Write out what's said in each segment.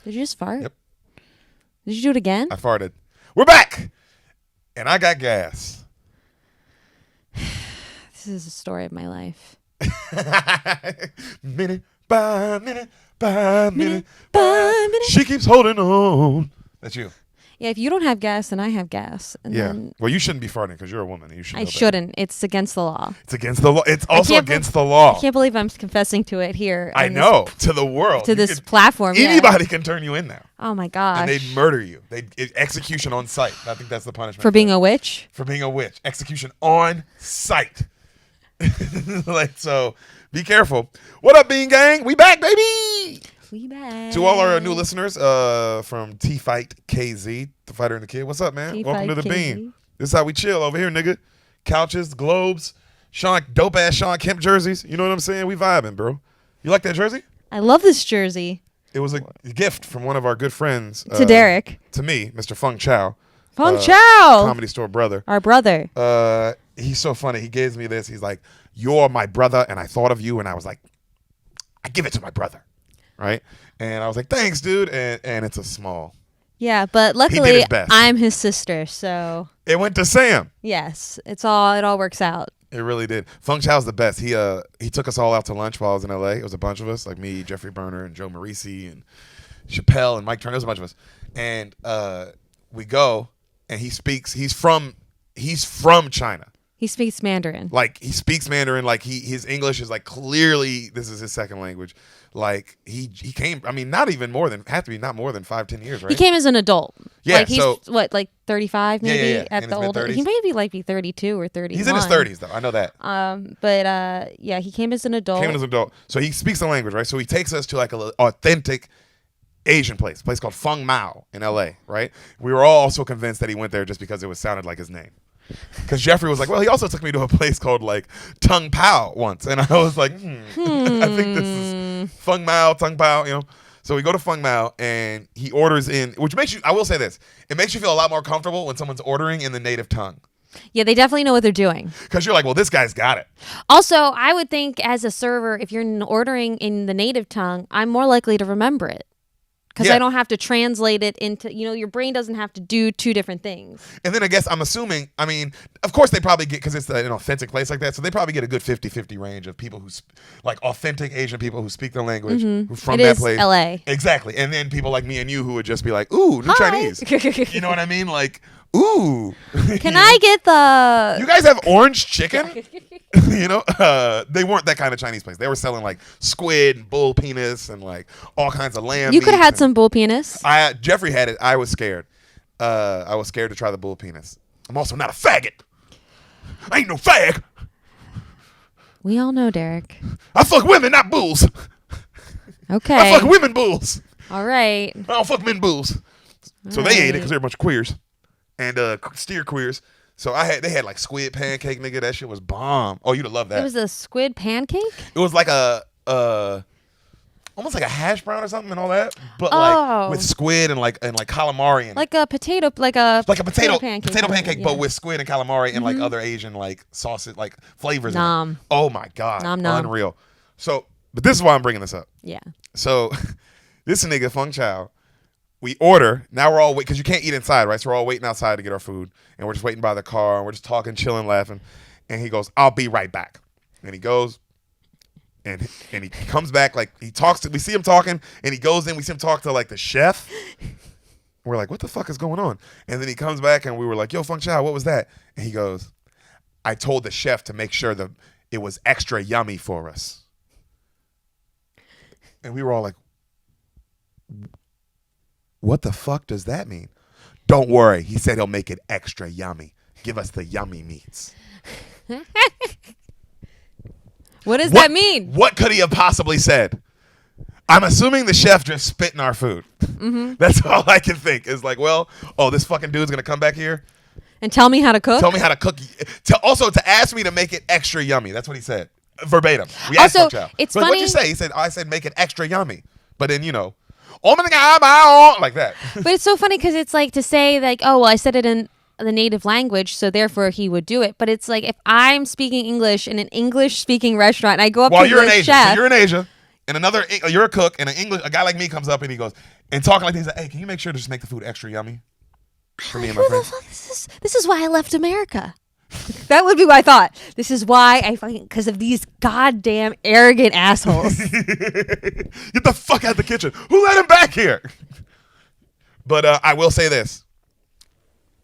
Did you just fart? Yep. Did you do it again? I farted. We're back, and I got gas. This is a story of my life. Minute by minute by minute by minute. she keeps holding on. That's you. Yeah, if you don't have gas, then I have gas. And Yeah. then Well, you shouldn't be farting because you're a woman. You should. I shouldn't. It's against the law. It's against the law. It's also against the law. I can't believe I'm confessing to it here. I know. To the world. To this platform. Anybody can turn you in now. Oh my gosh. And they'd murder you. Execution on sight. I think that's the punishment. For being a witch? For being a witch. Execution on sight. So be careful. What up, Bean Gang? We back, baby. We back. To all our new listeners from T-Fight KZ, the fighter and the kid. What's up, man? T-Fight Welcome to the KZ. Bean. This is how we chill over here, nigga. Couches, globes, dope-ass Sean Kemp jerseys. You know what I'm saying? We vibing, bro. You like that jersey? I love this jersey. It was a gift from one of our good friends. To Deric. To me, Mr. Feng Chow. Feng Chow. Comedy Store brother. Our brother. He's so funny. He gives me this. He's like, you're my brother, and I thought of you, and I was like, I give it to my brother. Right? And I was like, thanks, dude. And it's a small. Yeah, but luckily I'm his sister, so it went to Sam. Yes. It all works out. It really did. Feng Chow's the best. He took us all out to lunch while I was in LA. It was a bunch of us, like me, Jeffrey Berner, and Joe Marisi, and Chappelle, and Mike Turner. It was a bunch of us. And we go, and he speaks. He's from China. He speaks Mandarin. Like, he speaks Mandarin. Like, his English is like clearly this is his second language. Like, he came, I mean, not more than 5-10 years, right? He came as an adult. Yeah, like he's what, like 35 maybe yeah. at the older. He may be like 32 or 31. He's in his 30s though. I know that. But yeah, he came as an adult. So he speaks the language, right? So he takes us to like an authentic Asian place called Feng Mao in LA, right? We were all also convinced that he went there just because it sounded like his name. Because Jeffrey was like, well, he also took me to a place called like Tung Pao once. And I was like, I think this is Feng Mao, Tung Pao, you know. So we go to Feng Mao and he orders in, which makes you, I will say this, it makes you feel a lot more comfortable when someone's ordering in the native tongue. Yeah, they definitely know what they're doing. Because you're like, well, this guy's got it. Also, I would think as a server, if you're ordering in the native tongue, I'm more likely to remember it. Because I don't have to translate it into, your brain doesn't have to do two different things. And then I guess I'm assuming, I mean, of course they probably get, because it's an authentic place like that, so they probably get a good 50-50 range of people who, like authentic Asian people who speak the language, who from that place. LA. Exactly. And then people like me and you who would just be like, ooh, new Chinese. You know what I mean? Like, ooh. Can I get the... You guys have orange chicken? They weren't that kind of Chinese place. They were selling like squid and bull penis and like all kinds of lamb. You could have had some bull penis. Jeffrey had it. I was scared. I was scared to try the bull penis. I'm also not a faggot. I ain't no fag. We all know, Deric. I fuck women, not bulls. Okay. I fuck women bulls. All right. I don't fuck men bulls. So they ate it because they're a bunch of queers and steer queers. So they had like squid pancake, nigga. That shit was bomb. Oh, you'd have loved that. It was a squid pancake? It was like almost like a hash brown or something and all that, but like with squid and like calamari and like a potato potato pancake, but with squid and calamari and like other Asian like sauces, like flavors. Nom. Oh my god, nom. Unreal. So, but this is why I'm bringing this up. Yeah. So, this nigga Feng Chow. We order. Now we're all waiting because you can't eat inside, right? So we're all waiting outside to get our food, and we're just waiting by the car, and we're just talking, chilling, laughing. And he goes, "I'll be right back." And he goes, and he comes back like he talks to. We see him talking, and he goes in. We see him talk to like the chef. We're like, "What the fuck is going on?" And then he comes back, and we were like, "Yo, Feng Chow, what was that?" And he goes, "I told the chef to make sure that it was extra yummy for us." And we were all like, what the fuck does that mean? Don't worry. He said he'll make it extra yummy. Give us the yummy meats. What does that mean? What could he have possibly said? I'm assuming the chef just spit in our food. Mm-hmm. That's all I can think is like, well, this fucking dude's going to come back here. And tell me how to cook? Tell me how to cook. Also, to ask me to make it extra yummy. That's what he said. Verbatim. We asked Feng Chow. It's funny. What'd you say? He said, I said make it extra yummy. But then, like that. But it's so funny because it's like to say like, oh, well, I said it in the native language, so therefore he would do it. But it's like if I'm speaking English in an English-speaking restaurant, and I go up to the You're in Asia. chef. So you're in Asia. And you're a cook, and a guy like me comes up and he goes, and talking like this, he's like, hey, can you make sure to just make the food extra yummy for me and my friends? This is why I left America. That would be my thought. This is why because of these goddamn arrogant assholes. Get the fuck out of the kitchen. Who let him back here? But I will say this.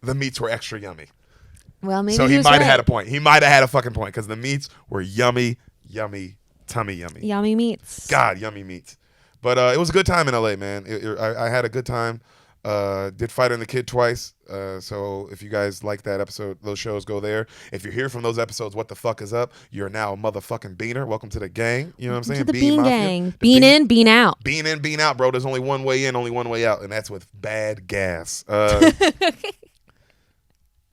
The meats were extra yummy. Well, maybe so he might have right. had a point. He might have had a fucking point because the meats were yummy, yummy, tummy yummy. Yummy meats. God, yummy meats. But it was a good time in LA, man. I had a good time. Did Fighter and the Kid twice. So if you guys like that episode, those shows, go there. If you're here from those episodes, what the fuck is up? You're now a motherfucking beaner. Welcome to the gang. You know what I'm saying? To the Bean Mafia. Gang. Bean in, bean out. Bean in, bean out, bro. There's only one way in, only one way out, and that's with bad gas.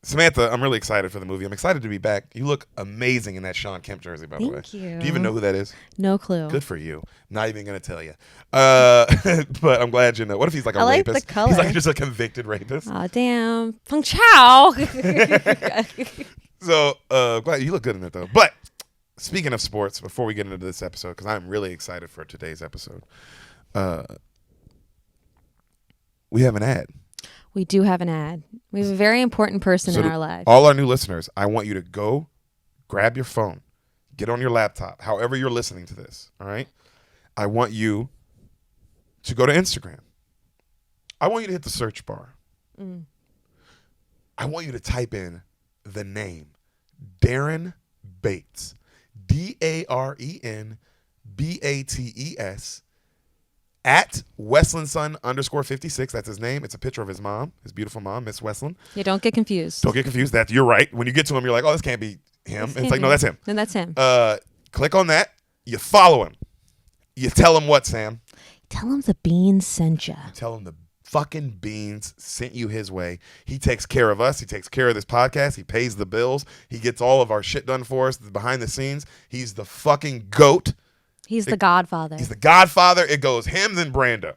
Samantha, I'm really excited for the movie. I'm excited to be back. You look amazing in that Sean Kemp jersey, by the way. Thank you. Do you even know who that is? No clue. Good for you. Not even going to tell you. But I'm glad you know. What if he's like a rapist? The color. He's like just a convicted rapist. Oh, damn. Feng Chao. So, glad you look good in it, though. But speaking of sports, before we get into this episode, because I'm really excited for today's episode, we have an ad. We do have an ad. We have a very important person in our lives. All our new listeners, I want you to go grab your phone, get on your laptop, however you're listening to this, all right? I want you to go to Instagram. I want you to hit the search bar. I want you to type in the name Darren Bates, DarenBates, at WestlandSon_56. That's his name. It's a picture of his mom, his beautiful mom, Miss Westland. Yeah, don't get confused. Don't get confused. You're right. When you get to him, you're like, oh, this can't be him. It's like, no, that's him. Then that's him. Click on that. You follow him. You tell him what, Sam? Tell him the Beans sent you. Tell him the fucking Beans sent you his way. He takes care of us. He takes care of this podcast. He pays the bills. He gets all of our shit done for us behind the scenes. He's the fucking GOAT. He's the Godfather. He's the Godfather. It goes him, then Brando.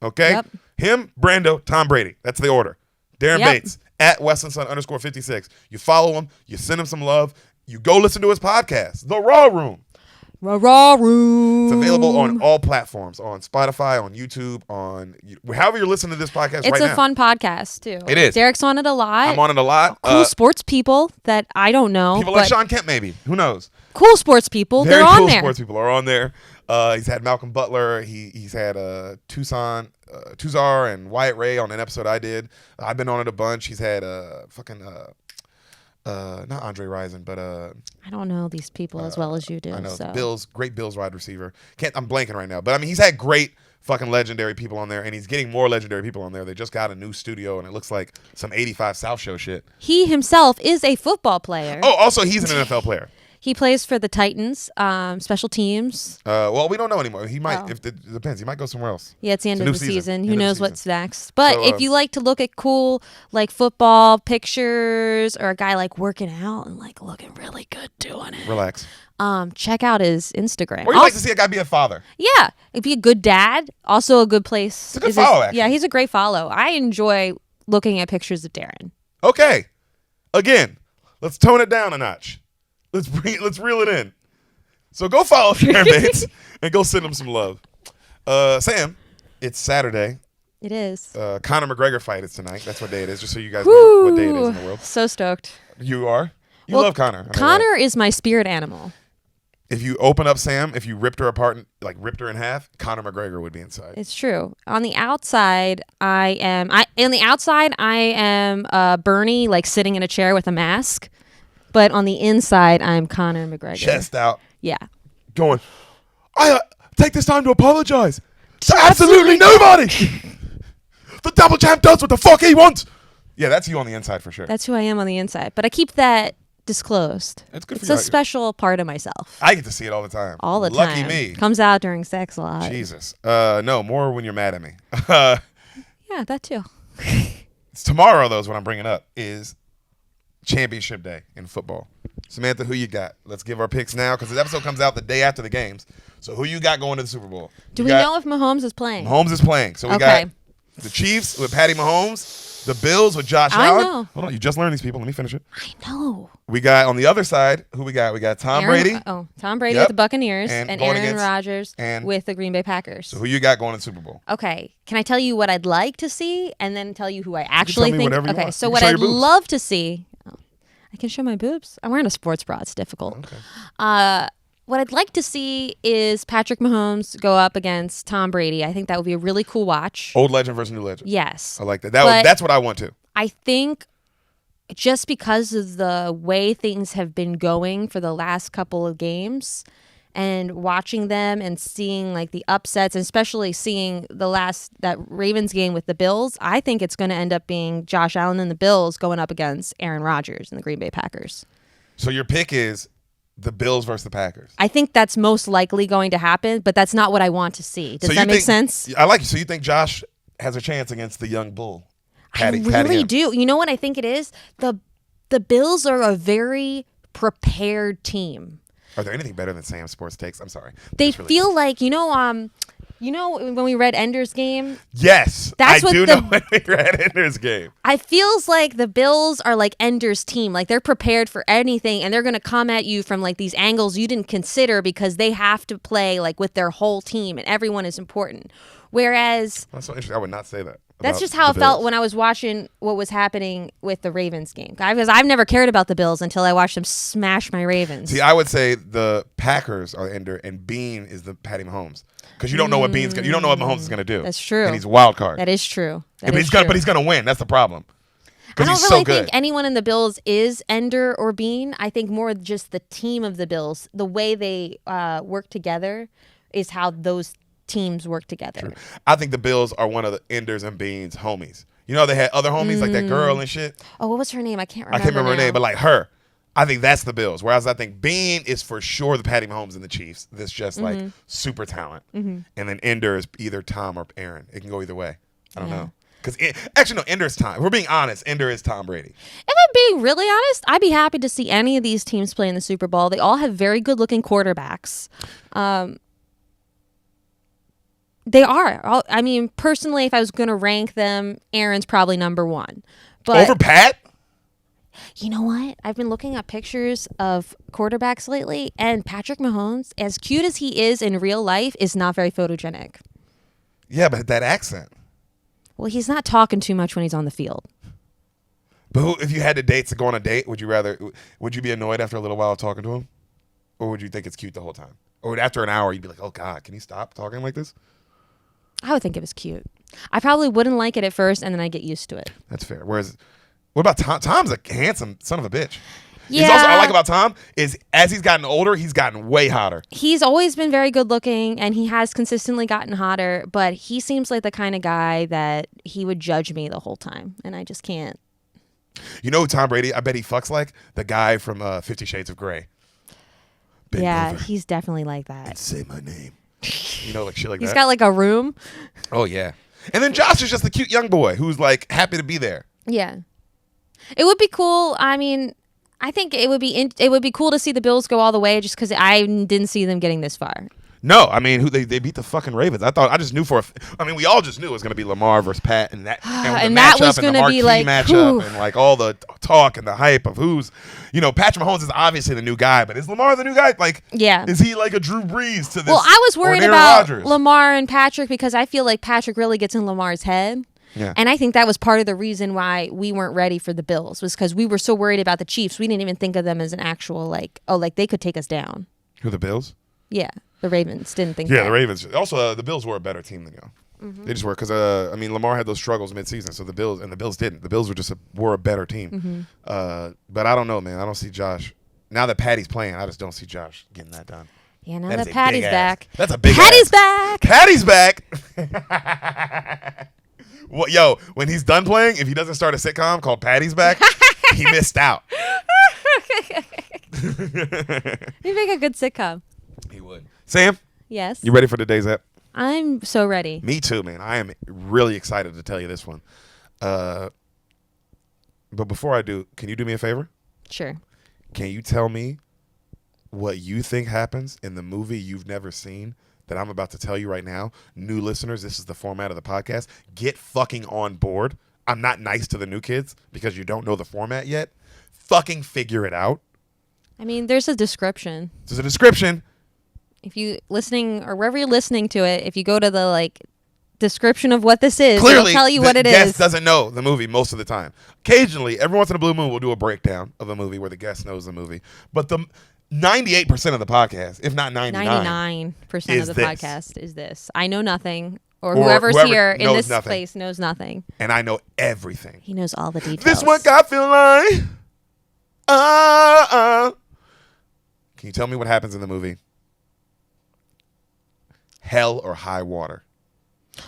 Okay? Yep. Him, Brando, Tom Brady. That's the order. Darren Bates, at WestlandSon_56. You follow him. You send him some love. You go listen to his podcast, The Raw Room. Raw Room. It's available on all platforms, on Spotify, on YouTube, on however you're listening to this podcast right now. It's a fun podcast, too. It is. Derek's on it a lot. I'm on it a lot. Cool sports people that I don't know. People like Sean Kemp, maybe. Who knows? Cool sports people. Very They're on cool there. Sports people are on there. He's had Malcolm Butler. He's had Tuzar and Wyatt Ray on an episode I did. I've been on it a bunch. He's had not Andre Rison, but I don't know these people as well as you do. I know so. Great Bills wide receiver. I'm blanking right now, but I mean he's had great fucking legendary people on there, and he's getting more legendary people on there. They just got a new studio, and it looks like some 85 South Show shit. He himself is a football player. Oh, also he's an NFL player. He plays for the Titans, special teams. Well, we don't know anymore. He might, if it depends. He might go somewhere else. Yeah, it's the end of the season. Who knows what's next? But So, if you like to look at cool, like football pictures, or a guy like working out and like looking really good doing it, Relax. check out his Instagram. Or you like to see a guy be a father. Yeah, it'd be a good dad. Also a good place. It's a good follow, actually. Yeah, he's a great follow. I enjoy looking at pictures of Darren. Okay, again, let's tone it down a notch. Let's reel it in. So go follow Darren Bates and go send him some love. Sam, it's Saturday. It is. Conor McGregor fight is tonight. That's what day it is, just so you guys know what day it is in the world. So stoked. You are? You love Conor. Conor is my spirit animal. If you open up Sam, if you ripped her apart, like ripped her in half, Conor McGregor would be inside. It's true. On the outside, I am Bernie, like sitting in a chair with a mask. But on the inside, I'm Conor McGregor. Chest out. Yeah. Going, I take this time to apologize to absolutely nobody. The double champ does what the fuck he wants. Yeah, that's you on the inside for sure. That's who I am on the inside. But I keep that disclosed. That's good for It's you. a special part of myself. I get to see it all the time. All the Lucky time. me. Comes out during sex a lot. Jesus. No, more when you're mad at me. Yeah, that too. It's tomorrow, though, is what I'm bringing up, is championship day in football. Samantha, who you got? Let's give our picks now, because this episode comes out the day after the games. So who you got going to the Super Bowl? Do we know if Mahomes is playing? Mahomes is playing. So we got the Chiefs with Patty Mahomes The Bills with Josh I Allen. know. Hold on, you just learned these people. Let me finish it. I know. We got on the other side, who we got? We got Tom Brady. Tom Brady Yep. with the Buccaneers And and going Aaron against- Rodgers and- with the Green Bay Packers. So who you got going to the Super Bowl? Okay, can I tell you what I'd like to see and then tell you who I actually me think? whatever you Okay, want. so You can what show I'd your boobs. love to see, I can show my boobs. I'm wearing a sports bra. It's difficult. Okay. What I'd like to see is Patrick Mahomes go up against Tom Brady. I think that would be a really cool watch. Old legend versus new legend. Yes. I like that. But- That's what I want to. I think just because of the way things have been going for the last couple of games and watching them and seeing like the upsets, and especially seeing that Ravens game with the Bills, I think it's going to end up being Josh Allen and the Bills going up against Aaron Rodgers and the Green Bay Packers. So your pick is the Bills versus the Packers. I think that's most likely going to happen, but that's not what I want to see. Does So that you make think- sense? I like you. So you think Josh has a chance against the young bull? I really do. You know what I think it is? The Bills are a very prepared team. Are there anything better than Sam's sports takes? I'm sorry. They That's really feel good. like, when we read Ender's Game, Yes, That's I what do the- know when we read Ender's Game. I feels like the Bills are like Ender's team. Like they're prepared for anything and they're going to come at you from like these angles you didn't consider because they have to play like with their whole team and everyone is important. Whereas That's so interesting. I would not say that. that's about just how the it felt Bills. when I was watching what was happening with the Ravens game. Because I've never cared about the Bills until I watched them smash my Ravens. See, I would say the Packers are Ender and Bean is the Patty Mahomes because you don't know what you don't know what Mahomes is going to do. That's true. And he's a wild card. That is true. but he's going to win. That's the problem. I Because don't he's really so good. think anyone in the Bills is Ender or Bean. I think more just the team of the Bills, the way they work together is how those teams work together. I think the Bills are one of the Enders and Beans homies. You know, they had other homies like that girl and shit. Oh, what was her name? I can't I remember. can't remember her now. name, but like her. I think that's the Bills. Whereas I think Bean is for sure the Patty Mahomes and the Chiefs. That's just like super talent. And then Ender is either Tom or Aaron. It can go either way. I don't know. Because actually, no, Ender's Tom. If we're being honest, Ender is Tom Brady. If I'm being really honest, I'd be happy to see any of these teams play in the Super Bowl. They all have very good-looking quarterbacks. They are. I mean, personally, if I was going to rank them, Aaron's probably number one. But Over Pat? you know what? I've been looking at pictures of quarterbacks lately, and Patrick Mahomes, as cute as he is in real life, is not very photogenic. Yeah, but that accent. Well, he's not talking too much when he's on the field. But if you had to go on a date, would you be annoyed after a little while talking to him? Or would you think it's cute the whole time? Or after an hour, you'd be like, oh, God, can you stop talking like this? I would think it was cute. I probably wouldn't like it at first, and then I'd get used to it. That's fair. Whereas, what about Tom? Tom's a handsome son of a bitch. Yeah. Also, I like about Tom is as he's gotten older, he's gotten way hotter. He's always been very good looking, and he has consistently gotten hotter, but he seems like the kind of guy that he would judge me the whole time, and I just can't. You know who Tom Brady, I bet he fucks like? The guy from 50 Shades of Grey. Bend over He's definitely like that. and say my name. You know, like shit like He's that. got like a room. Oh, yeah. And then Josh is just the cute young boy who's like happy to be there. Yeah. It would be cool. I mean, I think it would be cool to see the Bills go all the way just because I didn't see them getting this far. No, I mean, they beat the fucking Ravens. I just knew we all just knew it was going to be Lamar versus Pat, and And that was going gonna to be like, matchup, whew. and like all the talk and the hype of who's, Patrick Mahomes is obviously the new guy, but is Lamar the new guy? Like, Yeah. is he like a Drew Brees to this? Well, I was or worried an Aaron about Rodgers? Lamar and Patrick because I feel like Patrick really gets in Lamar's head. Yeah. And I think that was part of the reason why we weren't ready for the Bills was because we were so worried about the Chiefs. We didn't even think of them as an actual like they could take us down. Who, the Bills? Yeah, the Ravens didn't think Yeah, that. the Ravens. Also, the Bills were a better team than y'all. They just were because Lamar had those struggles midseason, so the Bills didn't. The Bills were a better team. But I don't know, man. I don't see Josh. Now that Patty's playing, I just don't see Josh getting that done. Yeah, now That is that a Patty's big ass. back. That's a big Patty's ass. back. Patty's back. Well, yo, when he's done playing, if he doesn't start a sitcom called Patty's Back, he missed out. You make a good sitcom. He would. Sam, Yes. you ready for today's app? I'm so ready. Me too, man. I am really excited to tell you this one. But before I do, can you do me a favor? Sure. Can you tell me what you think happens in the movie you've never seen that I'm about to tell you right now? New listeners, this is the format of the podcast. Get fucking on board. I'm not nice to the new kids because you don't know the format yet. Fucking figure it out. I mean, there's a description. There's a description. If you listening or wherever you're listening to it, if you go to the like description of what this is, Clearly, it'll tell you what it the guest is. doesn't know the movie most of the time. Occasionally, every once in a blue moon, we'll do a breakdown of a movie where the guest knows the movie. But the 98% of the podcast, if not 99% of the this. podcast is this. I know nothing, or Whoever here in knows this nothing. place knows nothing. And I know everything. He knows all the details. This what I feel like. Can you tell me what happens in the movie? Hell or High Water.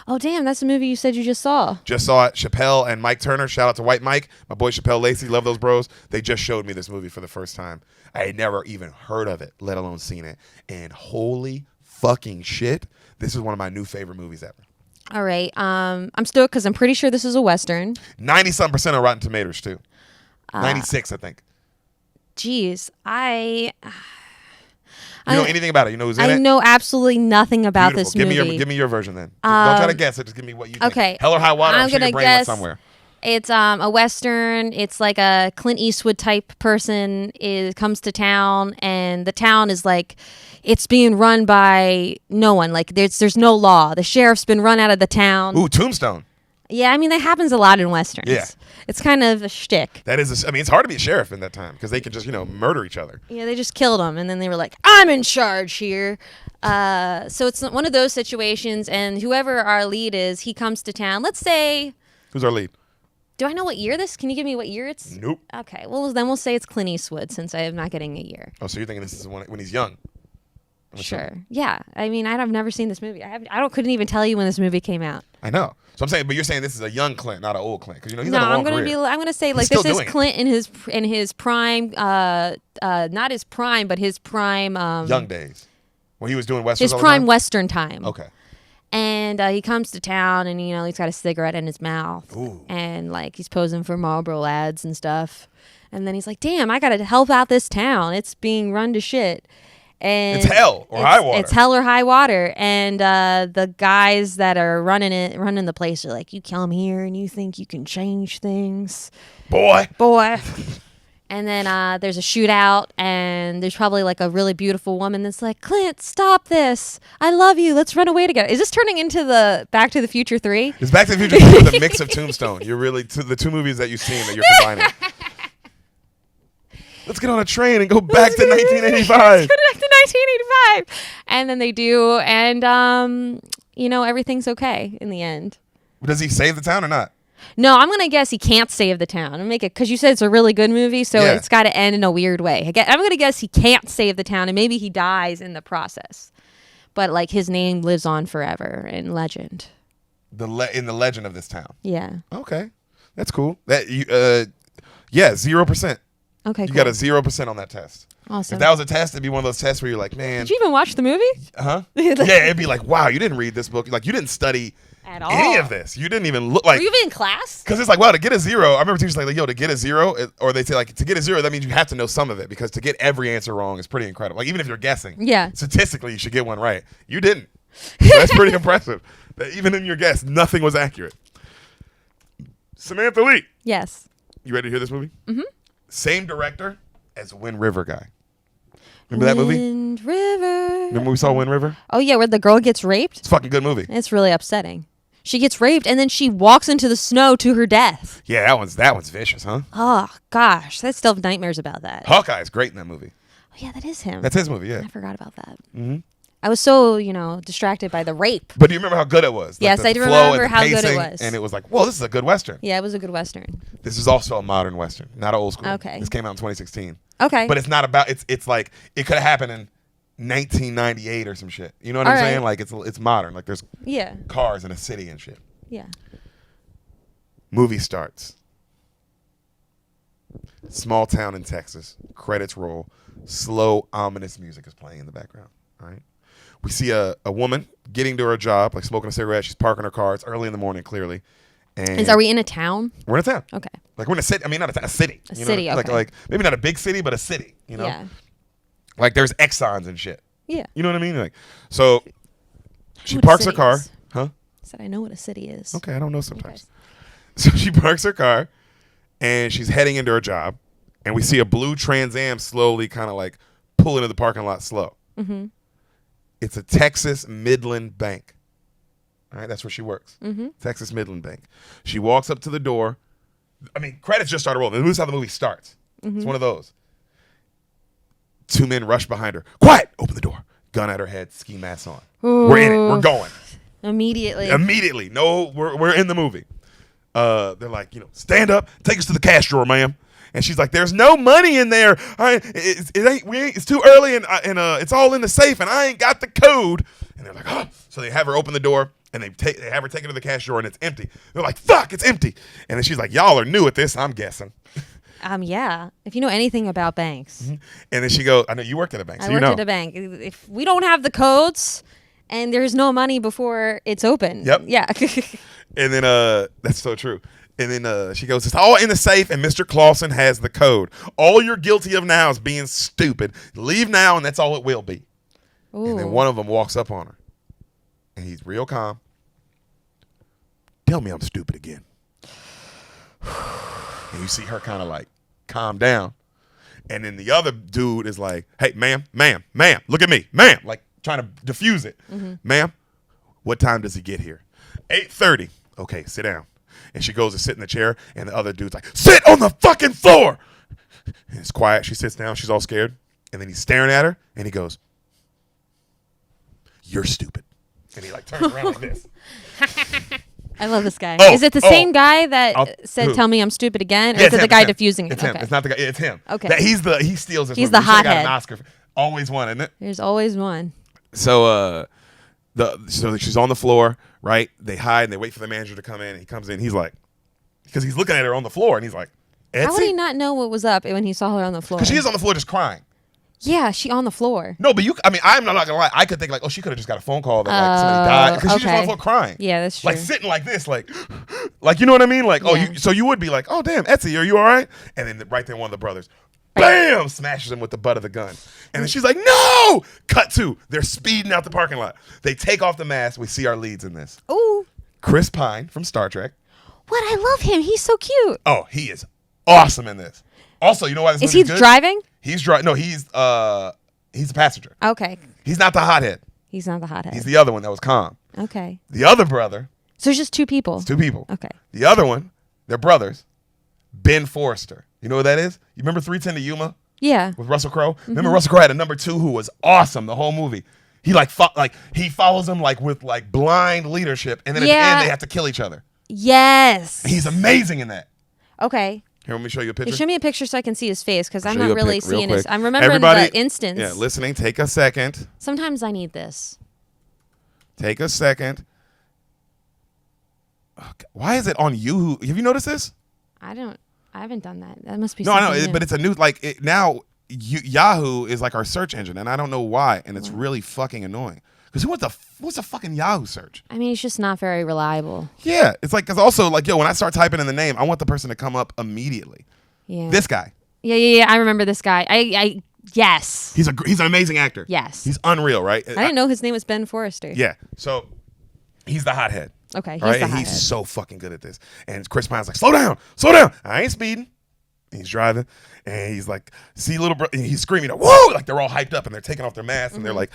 Oh, damn. That's a movie you said you just saw. Just saw it. Chappelle and Mike Turner. Shout out to White Mike. My boy Chappelle Lacey. Love those bros. They just showed me this movie for the first time. I had never even heard of it, let alone seen it. And holy fucking shit, this is one of my new favorite movies ever. All right. I'm stoked because I'm pretty sure this is a Western. 90-some% on Rotten Tomatoes, too. 96, I think. Geez. You know anything about it? You know who's in it? I know absolutely nothing about Beautiful. this movie. Give me your version then. Don't try to guess it. Just give me what you think. Okay. Hell or High Water. I'm sure gonna your brain went somewhere. It's a Western. It's like a Clint Eastwood type person comes to town, and the town is like, it's being run by no one. Like there's no law. The sheriff's been run out of the town. Ooh, Tombstone. Yeah, I mean that happens a lot in Westerns. Yeah. It's kind of a shtick. That is, I mean, it's hard to be a sheriff in that time because they can just, murder each other. Yeah, they just killed him, and then they were like, I'm in charge here. So it's one of those situations, and whoever our lead is, he comes to town. Let's say... Who's our lead? Do I know what year this? Can you give me what year it's? Nope. Okay, well, then we'll say it's Clint Eastwood since I am not getting a year. Oh, so you're thinking this is when he's young? Sure. Yeah. I mean, I've never seen this movie. Couldn't even tell you when this movie came out. I know. So I'm saying, but you're saying this is a young Clint, not an old Clint, because he's no, had a long I'm gonna say like this is Clint in his prime, not his prime, but his prime. Young days, when he was doing westerns. His prime Western time. Okay. And he comes to town, and he's got a cigarette in his mouth, Ooh. and like he's posing for Marlboro ads and stuff. And then he's like, "Damn, I gotta help out this town. It's being run to shit." And it's hell or high water. It's hell or high water. And the guys that are running the place are like, you come here and you think you can change things. Boy. And then there's a shootout, and there's probably like a really beautiful woman that's like, Clint, stop this. I love you. Let's run away together. Is this turning into the Back to the Future 3? It's Back to the Future 3 with a mix of Tombstone. You're really, the two movies that you've seen that you're combining. Let's get on a train and go back to 1985. Let's go back to 1985. And then they do, and, everything's okay in the end. Does he save the town or not? No, I'm going to guess he can't save the town. And make it, because you said it's a really good movie, so it's got to end in a weird way. I'm going to guess he can't save the town, and maybe he dies in the process. But, like, his name lives on forever in legend. In the legend of this town? Yeah. Okay. That's cool. 0%. Okay, You got a 0% on that test. Awesome. If that was a test, it'd be one of those tests where you're like, man. Did you even watch the movie? Yeah, it'd be like, wow, you didn't read this book. Like, you didn't study at all any of this. You didn't even look like. Were you even in class? Because it's like, wow, to get a 0. I remember teachers like, yo, to get a 0, or they say like, to get a 0, that means you have to know some of it, because to get every answer wrong is pretty incredible. Like, even if you're guessing, statistically, you should get one right. You didn't. So that's pretty impressive. That even in your guess, nothing was accurate. Samantha Lee. Yes. You ready to hear this movie? Mm-hmm. Same director as Wind River guy. Remember that movie? Wind River. Remember we saw Wind River? Oh, yeah, where the girl gets raped? It's a fucking good movie. It's really upsetting. She gets raped, and then she walks into the snow to her death. Yeah, that one's vicious, huh? Oh, gosh. I still have nightmares about that. Hawkeye's great in that movie. Oh, yeah, that is him. That's his movie, yeah. I forgot about that. Mm-hmm. I was so, distracted by the rape. But do you remember how good it was? Yes, I do remember how good it was. And it was like, well, this is a good Western. Yeah, it was a good Western. This is also a modern Western, not an old school. Okay. This came out in 2016. Okay. But it's not about, it's like, it could have happened in 1998 or some shit. You know what I'm saying? Like, it's modern. Like, there's cars in a city and shit. Yeah. Movie starts. Small town in Texas. Credits roll. Slow, ominous music is playing in the background. All right. We see a woman getting to her job, like smoking a cigarette. She's parking her car. It's early in the morning, clearly. And are we in a town? We're in a town. Okay. Like, we're in a city. I mean, not a town, a city. A city, okay. Like, maybe not a big city, but a city, Yeah. Like, there's Exxons and shit. Yeah. You know what I mean? Like, so she parks her car. Is. Huh? I said I know what a city is. Okay, I don't know sometimes. So she parks her car, and she's heading into her job, and we see a blue Trans Am slowly kind of like pull into the parking lot slow. Mm-hmm. It's a Texas Midland Bank. All right, that's where she works. Mm-hmm. Texas Midland Bank. She walks up to the door. I mean, credits just started rolling. This is how the movie starts. Mm-hmm. It's one of those. Two men rush behind her. Quiet! Open the door. Gun at her head, ski mask on. Ooh. We're in it. We're going. Immediately. No, we're in the movie. They're like, stand up, take us to the cash drawer, ma'am. And she's like, there's no money in there. It's too early, and it's all in the safe, and I ain't got the code. And they're like, oh. So they have her open the door, and they have her take it to the cash drawer, and it's empty. They're like, fuck, it's empty. And then she's like, y'all are new at this, I'm guessing. Yeah. If you know anything about banks. Mm-hmm. And then she goes, I know you worked at a bank, so I worked at a bank. If we don't have the codes and there's no money before it's open. Yep. Yeah. And then that's so true. And then she goes, it's all in the safe, and Mr. Clausen has the code. All you're guilty of now is being stupid. Leave now, and that's all it will be. Ooh. And then one of them walks up on her, and he's real calm. Tell me I'm stupid again. And you see her kind of like calm down. And then the other dude is like, hey, ma'am, look at me, ma'am. Like trying to diffuse it. Mm-hmm. Ma'am, what time does he get here? 8:30. Okay, sit down. And she goes to sit in the chair, and the other dude's like, sit on the fucking floor. And it's quiet. She sits down. She's all scared. And then he's staring at her, and he goes, you're stupid. And he like turns around like this. I love this guy. Oh, is it the same guy that said, who? "Tell me I'm stupid again"? Or Yeah, is it the guy diffusing it? It's him. It's not the guy. It's him. Okay. He steals it. He's from the him. He should've got hothead. an Oscar. Always one, isn't it? There's always one. So so she's on the floor, right? They hide and they wait for the manager to come in. And he comes in. He's like, because he's looking at her on the floor, and he's like, Etsy? How would he not know what was up when he saw her on the floor? Because she is on the floor just crying. Yeah, she on the floor. No, but I'm not gonna lie. I could think like, oh, she could have just got a phone call that like somebody died, because she's just on the floor crying. Yeah, that's true. Like sitting like this, like you know what I mean? Like, Yeah. so you would be like, oh damn, Etsy, are you all right? And then right then one of the brothers, bam, smashes him with the butt of the gun. And then she's like, no! Cut to, they're speeding out the parking lot. They take off the mask. We see our leads in this. Ooh. Chris Pine from Star Trek. What? I love him. He's so cute. Oh, he is awesome in this. Also, you know why this movie is good? Driving? He's driving. No, he's a passenger. Okay. He's not the hothead. He's not the hothead. He's the other one that was calm. Okay. The other brother. So it's just two people. It's two people. Okay. The other one, they're brothers. Ben Forrester. You know who that is? You remember 3:10 to Yuma? Yeah. With Russell Crowe? Mm-hmm. Remember Russell Crowe had a number 2 who was awesome the whole movie. He he follows him like with like blind leadership, and then at the end they have to kill each other. Yes. He's amazing in that. Okay. Here, let me show you a picture. Show me a picture so I can see his face, because I'm not really seeing his. I'm remembering Everybody, the instance. Yeah, listening. Take a second. Sometimes I need this. Take a second. Okay. Why is it on you? Have you noticed this? I haven't done that. That must be no, something I know, new. but it's a new now. Yahoo is like our search engine, and I don't know why, and it's really fucking annoying. Because what's a fucking Yahoo search? I mean, it's just not very reliable. Yeah, it's like, because also like, when I start typing in the name, I want the person to come up immediately. Yeah. This guy. Yeah. I remember this guy. Yes. He's an amazing actor. Yes. He's unreal, right? I didn't know his name was Ben Forrester. Yeah. So he's the hothead. Okay. He's so fucking good at this. And Chris Pine's like, slow down. I ain't speeding. And he's driving, and he's like, see little bro, and he's screaming, whoa, like they're all hyped up, and they're taking off their masks, and they're like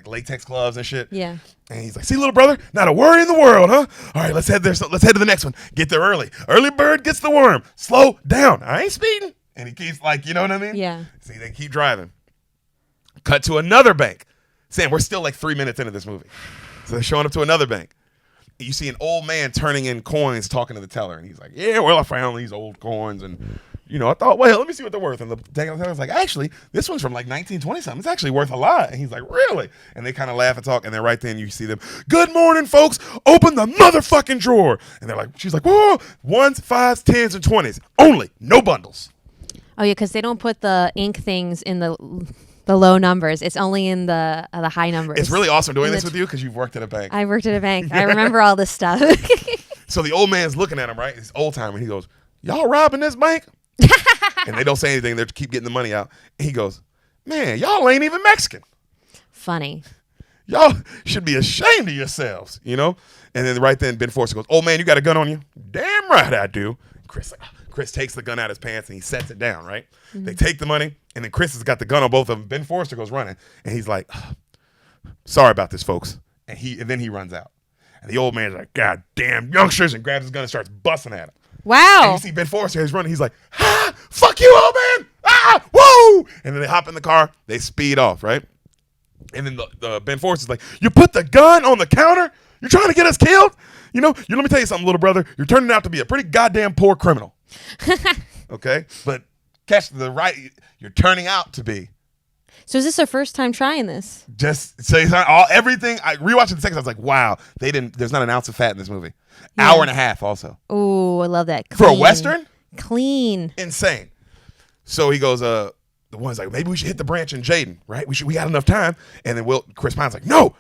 latex gloves and shit. Yeah. And he's like, see little brother, not a worry in the world, huh? All right, let's head there. Let's head to the next one. Get there early. Early bird gets the worm. Slow down. I ain't speeding. And he keeps like, you know what I mean? Yeah. See, they keep driving. Cut to another bank. Sam, we're still like 3 minutes into this movie. So they're showing up to another bank. You see an old man turning in coins, talking to the teller, and he's like, yeah, well, I found these old coins, and I thought, well, let me see what they're worth. And the teller's like, actually, this one's from like 1920 something. It's actually worth a lot. And he's like, really? And they kind of laugh and talk, and then right then you see them, good morning, folks. Open the motherfucking drawer. And they're like, she's like, whoa, 1s, 5s, 10s, and 20s. Only, no bundles. Oh yeah, because they don't put the ink things in the low numbers. It's only in the high numbers. It's really awesome doing this with you because you've worked at a bank. I worked at a bank. I remember all this stuff. So the old man's looking at him, right? He's old timer. He goes, y'all robbing this bank? And they don't say anything. They keep getting the money out. And he goes, man, y'all ain't even Mexican. Funny. Y'all should be ashamed of yourselves, And then right then, Ben Forrester goes, oh, man, you got a gun on you? Damn damn right I do. Chris takes the gun out of his pants and he sets it down, right? Mm-hmm. They take the money, and then Chris has got the gun on both of them. Ben Forrester goes running, and he's like, sorry about this, folks. And then he runs out. And the old man's like, God damn youngsters, and grabs his gun and starts busting at him. Wow. And you see Ben Forrester is running. He's like, fuck you, old man. Whoa. And then they hop in the car. They speed off, right? And then the Ben Forrester's like, you put the gun on the counter? You're trying to get us killed? Let me tell you something, little brother. You're turning out to be a pretty goddamn poor criminal. Okay? But catch the right, you're turning out to be. So is this their first time trying this? Just so everything. I rewatched it the second time. I was like, wow, there's not an ounce of fat in this movie. Yeah. Hour and a half also. Oh, I love that. Clean. For a Western? Clean. Insane. So he goes, the one's like, maybe we should hit the branch in Jaden, right? We got enough time. And then Chris Pine's like, no,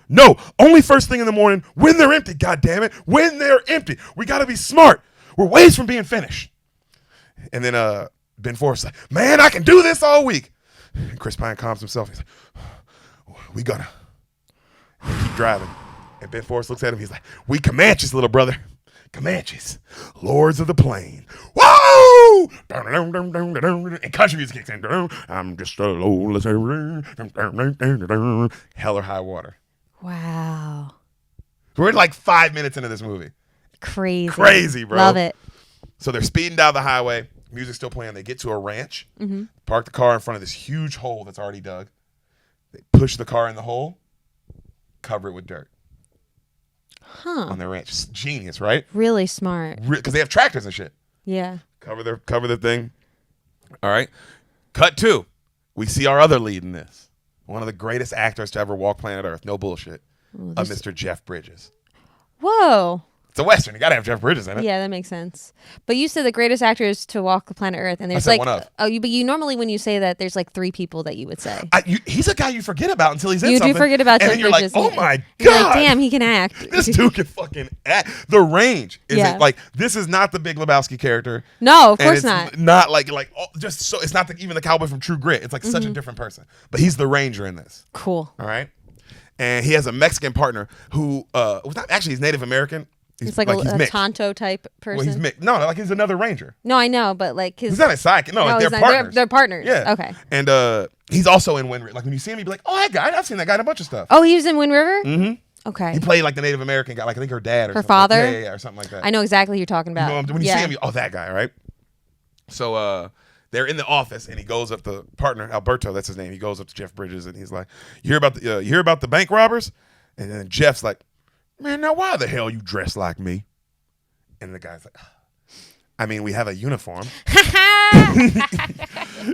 only first thing in the morning when they're empty, goddammit. When they're empty. We got to be smart. We're ways from being finished. And then Ben Forrest's like, man, I can do this all week. And Chris Pine calms himself. He's like, we gotta keep driving. And Ben Forrest looks at him. He's like, we Comanches, little brother. Comanches, lords of the plain. Whoa! And country music kicks in. I'm just a lowless. Hell or high water. Wow. We're like 5 minutes into this movie. Crazy, bro. Love it. So they're speeding down the highway. Music's still playing. They get to a ranch. Mm-hmm. Park the car in front of this huge hole that's already dug. They push the car in the hole. Cover it with dirt. On their ranch. It's genius, right? Really smart. Because they have tractors and shit. Yeah. Cover the thing. All right. Cut 2. We see our other lead in this. One of the greatest actors to ever walk planet Earth. No bullshit. Mr. Jeff Bridges. Whoa. It's a Western. You got to have Jeff Bridges in it. Yeah, that makes sense. But you said the greatest actors to walk the planet Earth, and there's like, but you normally when you say that, there's like 3 people that you would say. He's a guy you forget about until he's in something. You do forget about and Jeff then you're Bridges. Like, oh my god, you're like, damn, he can act. This dude can fucking act. The range is it, like this is not the Big Lebowski character. No, of course not. Not like just so it's not even the cowboy from True Grit. It's like such a different person. But he's the ranger in this. Cool. All right, and he has a Mexican partner who was not actually he's Native American. It's like a Tonto type person. Well, he's mixed. No, like he's another ranger. No, I know, but like he's not a sidekick. No, like they're partners. They're partners. Yeah. Okay. And he's also in Wind River. Like when you see him, you'd be like, oh, that guy. I've seen that guy in a bunch of stuff. Oh, he was in Wind River? Mm-hmm. Okay. He played like the Native American guy, like I think her dad or her father? Yeah, or something like that. I know exactly who you're talking about. You know, when you see him, that guy, right? So they're in the office, and he goes up to partner Alberto. That's his name. He goes up to Jeff Bridges, and he's like, "You hear about the bank robbers?" And then Jeff's like, "Man, now why the hell you dressed like me?" And the guy's like, I mean, we have a uniform.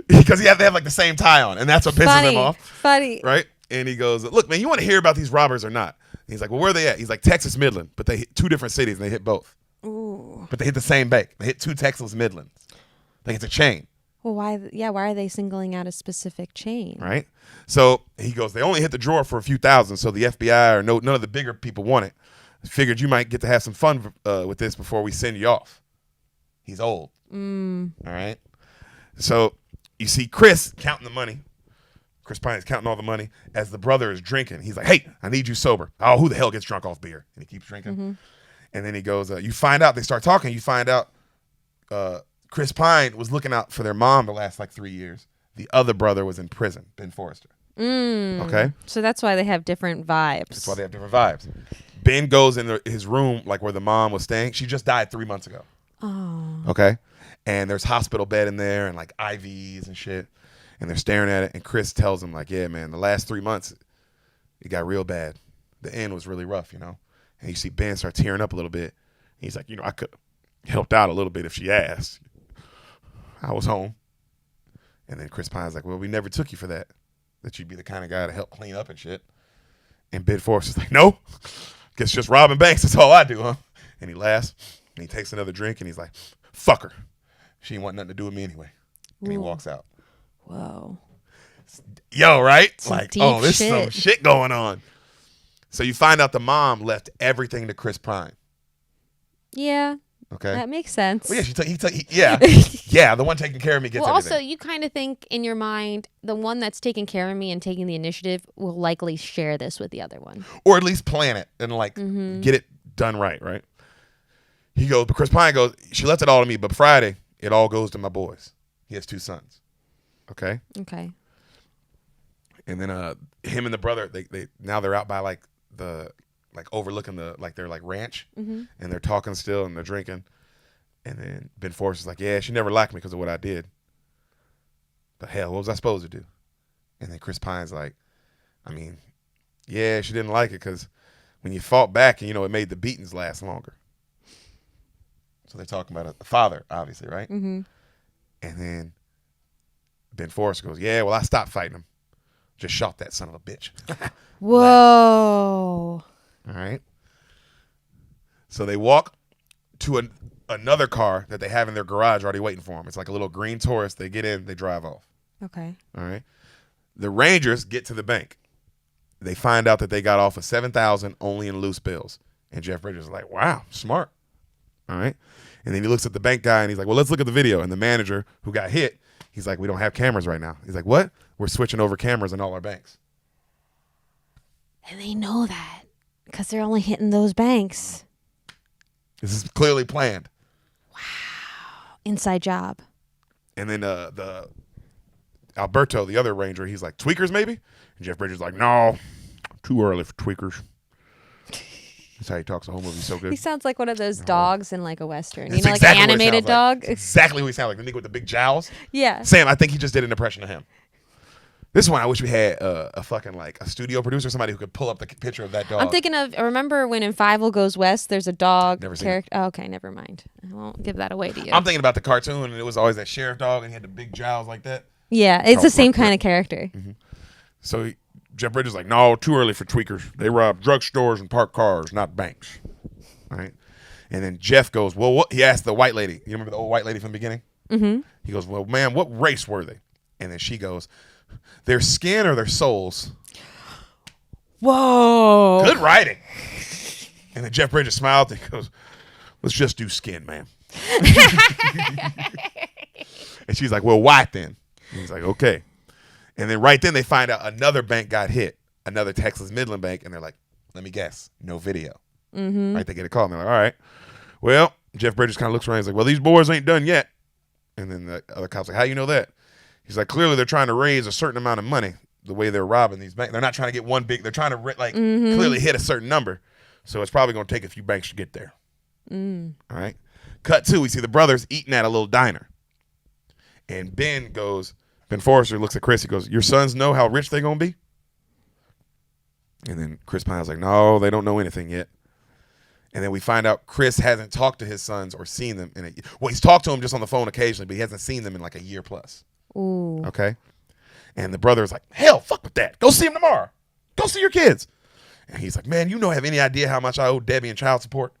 Because they have like the same tie on, and that's what pisses him off. Funny. Right? And he goes, look, man, you want to hear about these robbers or not? And he's like, well, where are they at? He's like, Texas Midland. But they hit 2 different cities, and they hit both. Ooh. But they hit the same bank. They hit 2 Texas Midlands. Like, it's a chain. Well, why are they singling out a specific chain? Right? So he goes, they only hit the drawer for a few thousand, so the FBI or none of the bigger people want it. Figured you might get to have some fun with this before we send you off. He's old. All right. So you see Chris counting the money. Chris Pine is counting all the money as the brother is drinking. He's like, hey, I need you sober. Oh, who the hell gets drunk off beer? And he keeps drinking. Mm-hmm. And then he goes, you find out, they start talking. You find out Chris Pine was looking out for their mom the last like 3 years. The other brother was in prison, Ben Forrester. Okay. So that's why they have different vibes. That's why they have different vibes. Ben goes in his room, like where the mom was staying. She just died 3 months ago. Oh. Okay. And there's hospital bed in there and like IVs and shit. And they're staring at it. And Chris tells him like, yeah, man, the last 3 months, it got real bad. The end was really rough, you know. And you see Ben start tearing up a little bit. He's like, I could have helped out a little bit if she asked. I was home. And then Chris Pine's like, well, we never took you for that. That you'd be the kind of guy to help clean up and shit. And Ben Forrester's like, no. Guess just robbing banks, that's all I do, huh? And he laughs, and he takes another drink, and he's like, fuck her. She ain't want nothing to do with me anyway. And he walks out. Whoa. Yo, right? Some like, deep this shit. is some shit going on. So you find out the mom left everything to Chris Pine. Yeah. Okay. That makes sense. Well, yeah, yeah, the one taking care of me gets everything. Also, you kind of think in your mind, the one that's taking care of me and taking the initiative will likely share this with the other one. Or at least plan it and like get it done right? He goes, but Chris Pine goes, she left it all to me, but Friday, it all goes to my boys. He has 2 sons. Okay? Okay. And then him and the brother, they now they're out by like the overlooking their like ranch, and they're talking still and they're drinking. And then Ben Forrest is like, yeah, she never liked me because of what I did. But hell, what was I supposed to do? And then Chris Pine's like, I mean, yeah, she didn't like it because when you fought back, and it made the beatings last longer. So they're talking about the father, obviously, right? Mm-hmm. And then Ben Forrest goes, yeah, well, I stopped fighting him. Just shot that son of a bitch. Whoa. All right. So they walk to another car that they have in their garage already waiting for them. It's like a little green Taurus. They get in, they drive off. Okay. All right. The Rangers get to the bank. They find out that they got off of $7,000 only in loose bills. And Jeff Bridges is like, wow, smart. All right. And then he looks at the bank guy and he's like, well, let's look at the video. And the manager who got hit, he's like, we don't have cameras right now. He's like, what? We're switching over cameras in all our banks. And they know that because they're only hitting those banks. This is clearly planned. Wow. Inside job. And then the Alberto, the other Ranger, he's like, tweakers maybe? And Jeff Bridges is like, no, too early for tweakers. That's how he talks. The whole movie's so good. He sounds like one of those dogs in like a Western. That's Like exactly an animated dog. Like. Exactly what he sounds like. The nigga with the big jowls. Yeah. Sam, I think he just did an impression of him. This one, I wish we had a fucking like a studio producer, somebody who could pull up the picture of that dog. I'm thinking of, remember when in Fievel Goes West, there's a dog Never seen character. Oh, okay, never mind. I won't give that away to you. I'm thinking about the cartoon, and it was always that sheriff dog, and he had the big jowls like that. Yeah, it's the same kind of character. Mm-hmm. So Jeff Bridges is like, no, too early for tweakers. They rob drugstores and park cars, not banks. All right. And then Jeff goes, well, what? He asked the white lady. You remember the old white lady from the beginning? Mm-hmm. He goes, well, ma'am, what race were they? And then she goes, their skin or their souls? Whoa. Good writing. And then Jeff Bridges smiled and goes, let's just do skin, ma'am. And she's like, well, white then. And he's like, okay. And then right then they find out another bank got hit, another Texas Midland bank, and they're like, let me guess, no video. Mm-hmm. Right? They get a call, and they're like, all right. Well, Jeff Bridges kind of looks around. He's like, well, these boys ain't done yet. And then the other cop's like, how you know that? He's like, clearly they're trying to raise a certain amount of money the way they're robbing these banks. They're not trying to get one big. They're trying to clearly hit a certain number. So it's probably going to take a few banks to get there. Mm. All right. Cut 2, we see the brothers eating at a little diner. And Ben Forrester looks at Chris. He goes, your sons know how rich they're going to be? And then Chris Pine's like, no, they don't know anything yet. And then we find out Chris hasn't talked to his sons or seen them well, he's talked to them just on the phone occasionally, but he hasn't seen them in like a year plus. Ooh. Okay. And the brother's like, hell, fuck with that. Go see him tomorrow. Go see your kids. And he's like, man, you don't have any idea how much I owe Debbie in child support.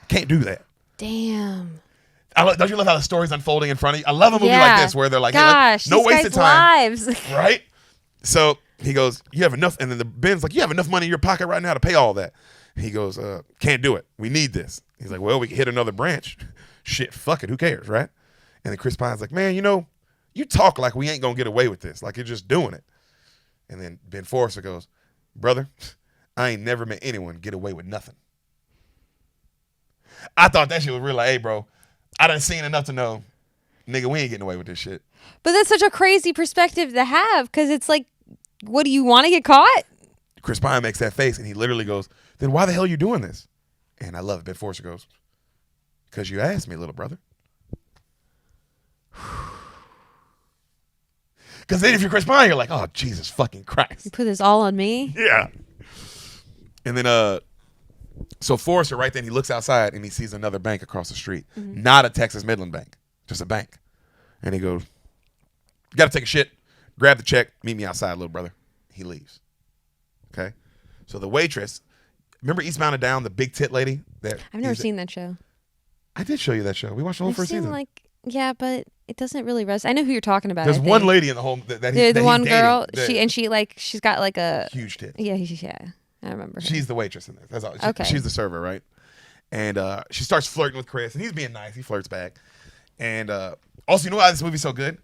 Can't do that. Damn. Don't you love how the story's unfolding in front of you? I love a movie like this where they're like, gosh, hey, no wasted time. Lives. Right? So he goes, you have enough. And then the Ben's like, you have enough money in your pocket right now to pay all that. He goes, can't do it. We need this. He's like, well, we can hit another branch. Shit, fuck it. Who cares, right? And then Chris Pine's like, man, you talk like we ain't going to get away with this. Like you're just doing it. And then Ben Forrester goes, brother, I ain't never met anyone get away with nothing. I thought that shit was real like, hey, bro, I done seen enough to know, nigga, we ain't getting away with this shit. But that's such a crazy perspective to have because it's like, what, do you want to get caught? Chris Pine makes that face and he literally goes, then why the hell are you doing this? And I love it. Ben Forrester goes, because you asked me, little brother. Because then if you're Chris Pine, you're like, oh, Jesus fucking Christ. You put this all on me? Yeah. And then, so Forrester right then, he looks outside and he sees another bank across the street. Mm-hmm. Not a Texas Midland bank, just a bank. And he goes, you got to take a shit, grab the check, meet me outside, little brother. He leaves. Okay? So the waitress, remember Eastbound and Down, the big tit lady? I've never seen that show. I did show you that show. We watched the whole first season. Yeah, but it doesn't really resonate. I know who you're talking about. There's one lady in the home that one girl. Dating, She's got like a huge tit. Yeah, I remember. She's the waitress in this. That's all. Okay. She's the server, right? And she starts flirting with Chris, and he's being nice. He flirts back. And also, you know why this movie's so good?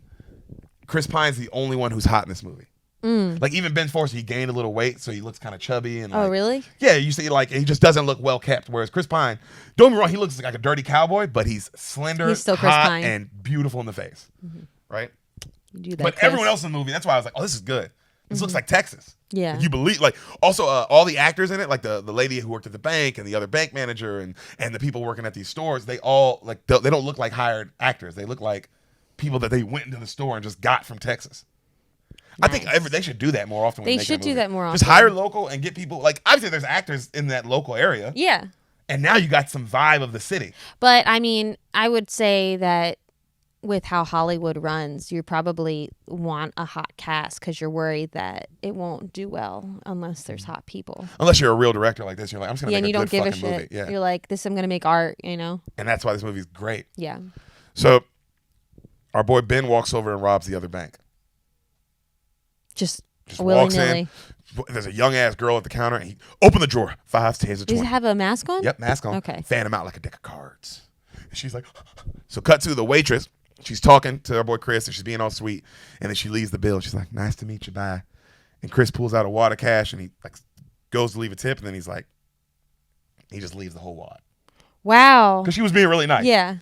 Chris Pine's the only one who's hot in this movie. Like even Ben Force, he gained a little weight, so he looks kind of chubby and. Oh, really? Yeah, you see, like he just doesn't look well kept. Whereas Chris Pine, don't get me wrong, he looks like a dirty cowboy, but he's slender, He's still Chris hot, Pine. and beautiful in the face, right? You do that, But Chris. everyone else in the movie, that's why I was like, oh, this is good. This looks like Texas. Yeah. Like, you believe, like, also all the actors in it, like the lady who worked at the bank and the other bank manager and the people working at these stores, they all, like, they don't look like hired actors. They look like people that they went into the store and just got from Texas. Nice. I think they should do that more often. They should do that more often. Just hire local and get people, like, obviously there's actors in that local area. Yeah. And now you got some vibe of the city. But, I mean, I would say that with how Hollywood runs, you probably want a hot cast because you're worried that it won't do well unless there's hot people. Unless you're a real director like this, you're like, I'm just gonna and make you a don't good give a fucking movie. shit. Yeah. You're like, this, I'm gonna make art, you know. And that's why this movie's great. Yeah. So, our boy Ben walks over and robs the other bank. Just walks willy-nilly. in. There's a young ass girl at the counter, and he open the drawer. 5, 10s, or 20. Does it have a mask on? Yep, mask on. Okay. Fan him out like a deck of cards. And she's like, so cut to the waitress. She's talking to our boy Chris, and she's being all sweet. And then she leaves the bill. She's like, nice to meet you, bye. And Chris pulls out a wad of cash, and he like goes to leave a tip, and then he's like, he just leaves the whole wad. Wow. Because she was being really nice. Yeah.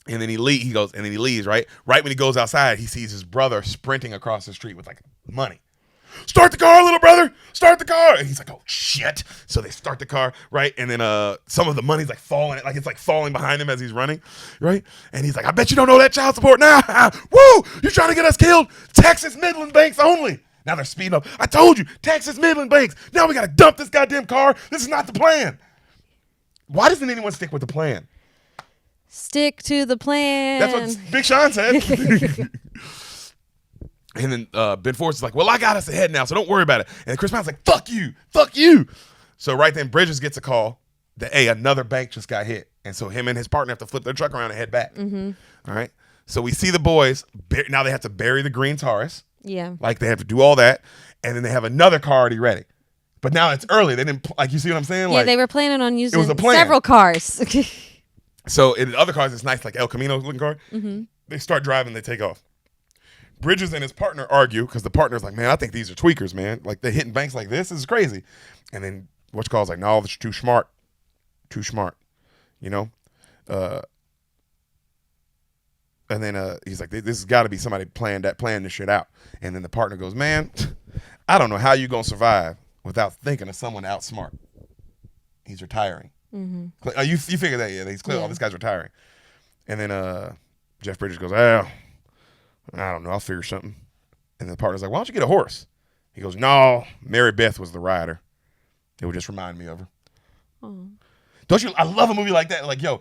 And then he leaves, right? Right when he goes outside, he sees his brother sprinting across the street with like money. Start the car, little brother. Start the car. And he's like, oh, shit. So they start the car, right? And then some of the money's like falling. Like it's like falling behind him as he's running, right? And he's like, I bet you don't know that child support now. Woo! You trying to get us killed? Texas Midland banks only. Now they're speeding up. I told you, Texas Midland banks. Now we got to dump this goddamn car. This is not the plan. Why doesn't anyone stick with the plan? Stick to the plan. That's what Big Sean said. And then Ben Force is like, well, I got us ahead now, so don't worry about it. And Chris Pine's like, fuck you. Fuck you. So right then, Bridges gets a call that, hey, another bank just got hit. And so him and his partner have to flip their truck around and head back. Mm-hmm. All right. So we see the boys. Now they have to bury the green Taurus. Yeah. Like they have to do all that. And then they have another car already ready. But now it's early. They didn't, like, you see what I'm saying? Yeah, like, they were planning on using was a plan. several cars. So in the other cars, it's nice, like El Camino looking car. Mm-hmm. They start driving, they take off. Bridges and his partner argue because the partner's like, man, I think these are tweakers, man. Like they're hitting banks like this is crazy. And then what's like, no, that's too smart. Too smart. You know? And then he's like, this has got to be somebody playing this shit out. And then the partner goes, man, I don't know how you going to survive without thinking of someone to outsmart. He's retiring. Mm-hmm. You figure that, yeah. He's clear. Yeah. Oh, this guy's retiring. And then Jeff Bridges goes, I don't know. I'll figure something. And the partner's like, why don't you get a horse? He goes, no, Mary Beth was the rider. It would just remind me of her. Oh. Don't you? I love a movie like that. Like, yo,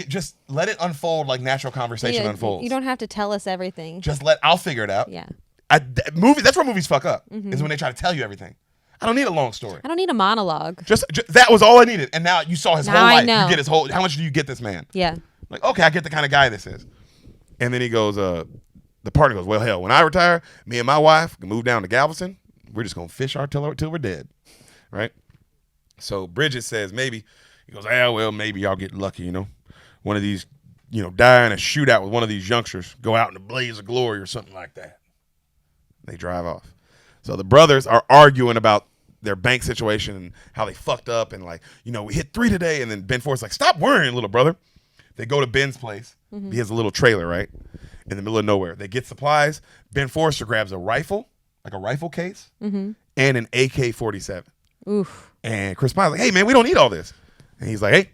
just let it unfold like natural conversation unfolds. You don't have to tell us everything. I'll figure it out. Yeah. That's where movies fuck up, is when they try to tell you everything. I don't need a long story. I don't need a monologue. Just that was all I needed. And now you saw his whole life. I know. You get his whole, how much do you get this man? Yeah. Like, okay, I get the kind of guy this is. And then he goes, the partner goes, well, hell, when I retire, me and my wife can move down to Galveston. We're just going to fish till we're dead. Right? So Bridget says, maybe. He goes, well, maybe y'all get lucky, you know. One of these, die in a shootout with one of these youngsters, go out in a blaze of glory or something like that. They drive off. So the brothers are arguing about their bank situation and how they fucked up and like, we hit 3 today. And then Ben Force like, stop worrying, little brother. They go to Ben's place. Mm-hmm. He has a little trailer, right? In the middle of nowhere. They get supplies. Ben Forrester grabs a rifle, like a rifle case, and an AK-47. Oof. And Chris Pine's like, hey, man, we don't need all this. And he's like, hey,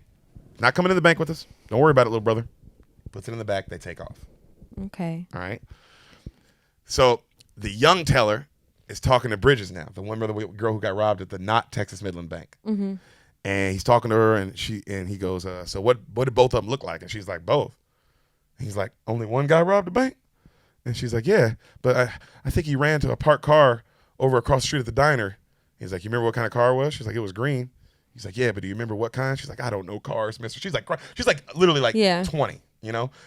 not coming to the bank with us. Don't worry about it, little brother. Puts it in the back. They take off. Okay. All right. So the young teller is talking to Bridges now, the girl who got robbed at the not Texas Midland Bank. Mm-hmm. And he's talking to her, and he goes, so what did both of them look like? And she's like, both. He's like, only one guy robbed the bank? And she's like, yeah, but I think he ran to a parked car over across the street at the diner. He's like, you remember what kind of car it was? She's like, it was green. He's like, yeah, but do you remember what kind? She's like, I don't know cars, mister. She's like literally like 20,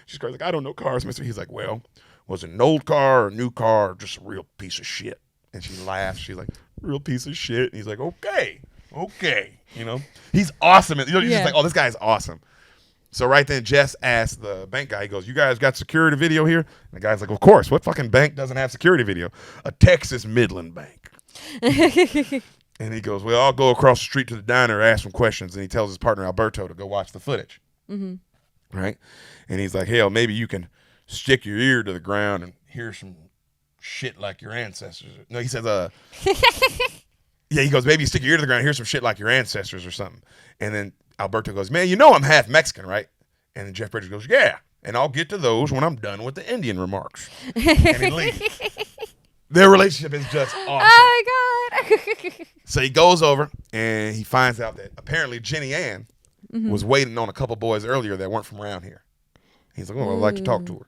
She's like, I don't know cars, mister. He's like, well, was it an old car or a new car or just a real piece of shit? And she laughs. She's like, real piece of shit. And he's like, okay. He's awesome. You're just like, oh, this guy's awesome. So right then, Jess asked the bank guy, he goes, you guys got security video here? And the guy's like, of course. What fucking bank doesn't have security video? A Texas Midland bank. And he goes, well, I'll go across the street to the diner, ask some questions. And he tells his partner, Alberto, to go watch the footage. Right? And he's like, hell, maybe you can stick your ear to the ground and hear some shit like your ancestors. No, he says, yeah, he goes, maybe you stick your ear to the ground and hear some shit like your ancestors or something. And then Alberto goes, man, you know I'm half Mexican, right? And then Jeff Bridges goes, yeah, and I'll get to those when I'm done with the Indian remarks. And he leaves. Their relationship is just awesome. Oh, my God. So he goes over, and he finds out that apparently Jenny Ann was waiting on a couple boys earlier that weren't from around here. He's like, oh, I'd like to talk to her.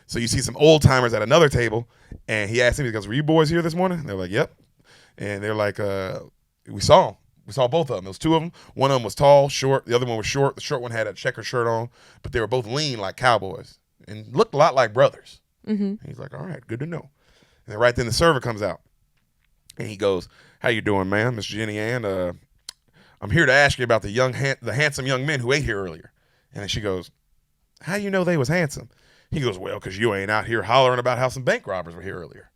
So you see some old-timers at another table, and he asks him, he goes, were you boys here this morning? And they're like, yep. And they're like, we saw them. We saw both of them. There was two of them. One of them was tall, short. The other one was short. The short one had a checkered shirt on, but they were both lean like cowboys and looked a lot like brothers. And he's like, all right, good to know. And then right then the server comes out, and he goes, how you doing, ma'am? Miss Jenny Ann, I'm here to ask you about the handsome young men who ate here earlier. And then she goes, how you know they was handsome? He goes, well, because you ain't out here hollering about how some bank robbers were here earlier.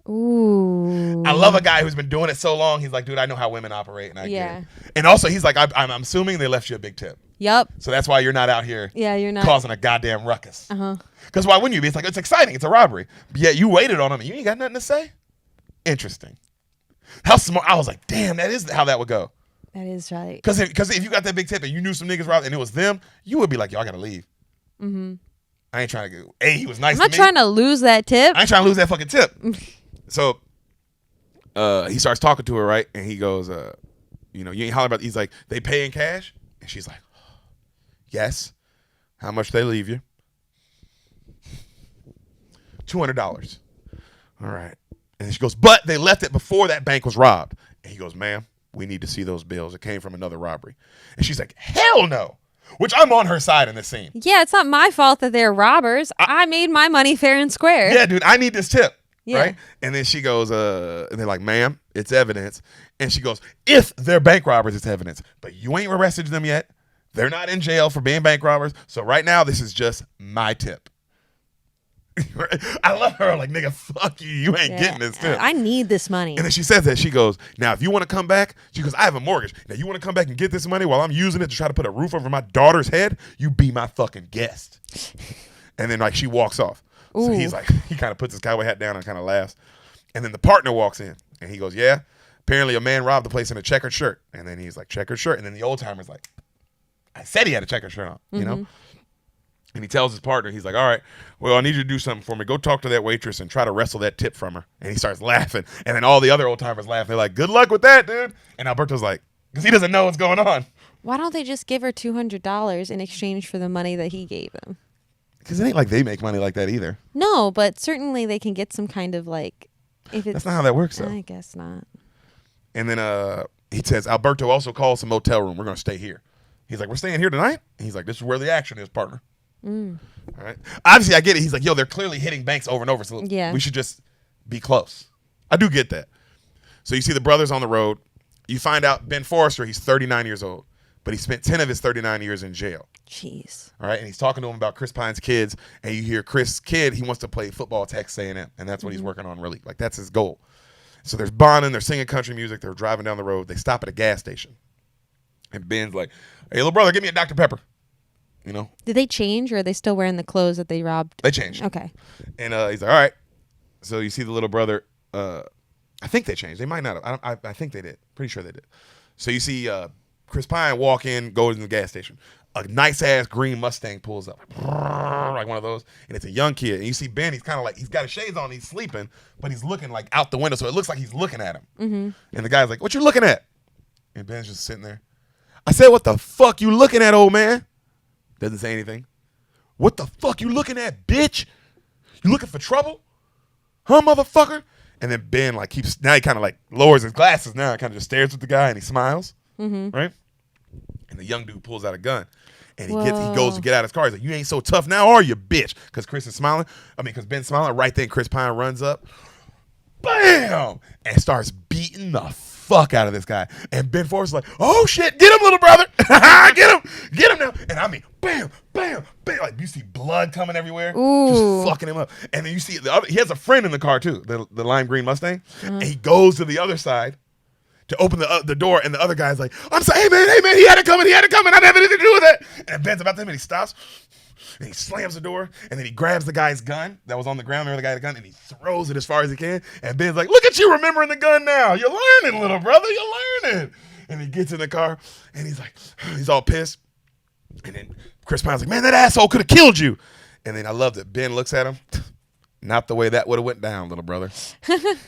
Ooh. I love a guy who's been doing it so long. He's like, dude, I know how women operate, and I get it. And also, he's like, I'm assuming they left you a big tip. Yep. So that's why you're not out here you're not causing a goddamn ruckus. Because why wouldn't you be? It's like, it's exciting. It's a robbery. But yet you waited on them, and you ain't got nothing to say? Interesting. How smart. I was like, damn, that is how that would go. That is right. Because if you got that big tip and you knew some niggas robbed and it was them, you would be like, yo, I got to leave. I ain't trying to go, hey, he was nice to me. I'm not trying to lose that tip. I ain't trying to lose that fucking tip. So he starts talking to her, right? And he goes, you ain't hollering about, he's like, they pay in cash? And she's like, yes. How much they leave you? $200. All right. And then she goes, but they left it before that bank was robbed. And he goes, ma'am, we need to see those bills. It came from another robbery. And she's like, hell no. Which I'm on her side in this scene. Yeah, it's not my fault that they're robbers. I made my money fair and square. Yeah, dude, I need this tip. Yeah. Right? And then she goes, and they're like, ma'am, it's evidence. And she goes, if they're bank robbers, it's evidence. But you ain't arrested them yet. They're not in jail for being bank robbers. So right now, this is just my tip. I love her. Like, nigga, fuck you. You ain't getting this tip. I need this money. And then she says that. She goes, now, if you want to come back, she goes, I have a mortgage. Now, you want to come back and get this money while I'm using it to try to put a roof over my daughter's head? You be my fucking guest. And then, like, she walks off. Ooh. So he's like, he kind of puts his cowboy hat down and kind of laughs. And then the partner walks in. And he goes, yeah, apparently a man robbed the place in a checkered shirt. And then he's like, checkered shirt. And then the old timer's like, I said he had a checkered shirt on, you know? And he tells his partner, he's like, all right, well, I need you to do something for me. Go talk to that waitress and try to wrestle that tip from her. And he starts laughing. And then all the other old timers laugh. They're like, good luck with that, dude. And Alberto's like, because he doesn't know what's going on. Why don't they just give her $200 in exchange for the money that he gave them? Because it ain't like they make money like that either. No, but certainly they can get some kind of like, if it's. That's not how that works, though. I guess not. And then he says, Alberto also calls some motel room. We're going to stay here. He's like, we're staying here tonight? And he's like, this is where the action is, partner. All right. Obviously, I get it. He's like, yo, they're clearly hitting banks over and over, so we should just be close. I do get that. So you see the brothers on the road. You find out Ben Forrester, he's 39 years old, but he spent 10 of his 39 years in jail. Jeez. All right, and he's talking to him about Chris Pine's kids, and you hear Chris' kid, he wants to play football at Texas A&M, and that's what he's working on really. Like, that's his goal. So there's bonding, they're singing country music, they're driving down the road, they stop at a gas station. And Ben's like, hey, little brother, give me a Dr. Pepper. You know? Did they change, or are they still wearing the clothes that they robbed? They changed. Okay. And he's like, all right. So you see the little brother. I think they changed. They might not have. I think they did. Pretty sure they did. So you see Chris Pine walk in, go to the gas station. A nice-ass green Mustang pulls up. Like one of those. And it's a young kid. And you see Ben, he's kind of like, he's got his shades on, he's sleeping, but he's looking like out the window, so it looks like he's looking at him. And the guy's like, what you looking at? And Ben's just sitting there. I said, what the fuck you looking at, old man? Doesn't say anything. What the fuck you looking at, bitch? You looking for trouble? Huh, motherfucker? And then Ben like now he kind of like lowers his glasses now and kind of just stares at the guy and he smiles. Right? And the young dude pulls out a gun. And he goes to get out of his car. He's like, you ain't so tough now, are you, bitch? Because because Ben's smiling. Right then, Chris Pine runs up. Bam! And starts beating the fuck fuck out of this guy. And Ben Forrest's like, oh shit, get him, little brother. Get him now. And I mean, bam, bam, bam. Like you see blood coming everywhere. Ooh. Just fucking him up. And then you see he has a friend in the car too, the lime green Mustang. And he goes to the other side to open the door, and the other guy's like, I'm sorry, hey man, he had it coming. I didn't have anything to do with it. And Ben's about to him, and he stops, and he slams the door, and then he grabs the guy's gun that was on the ground, remember the guy had a gun, and he throws it as far as he can, and Ben's like, look at you remembering the gun now. You're learning, little brother, you're learning. And he gets in the car, and he's like, he's all pissed. And then Chris Pine's like, man, that asshole could have killed you. And then I loved it. Ben looks at him, not the way that would have went down, little brother.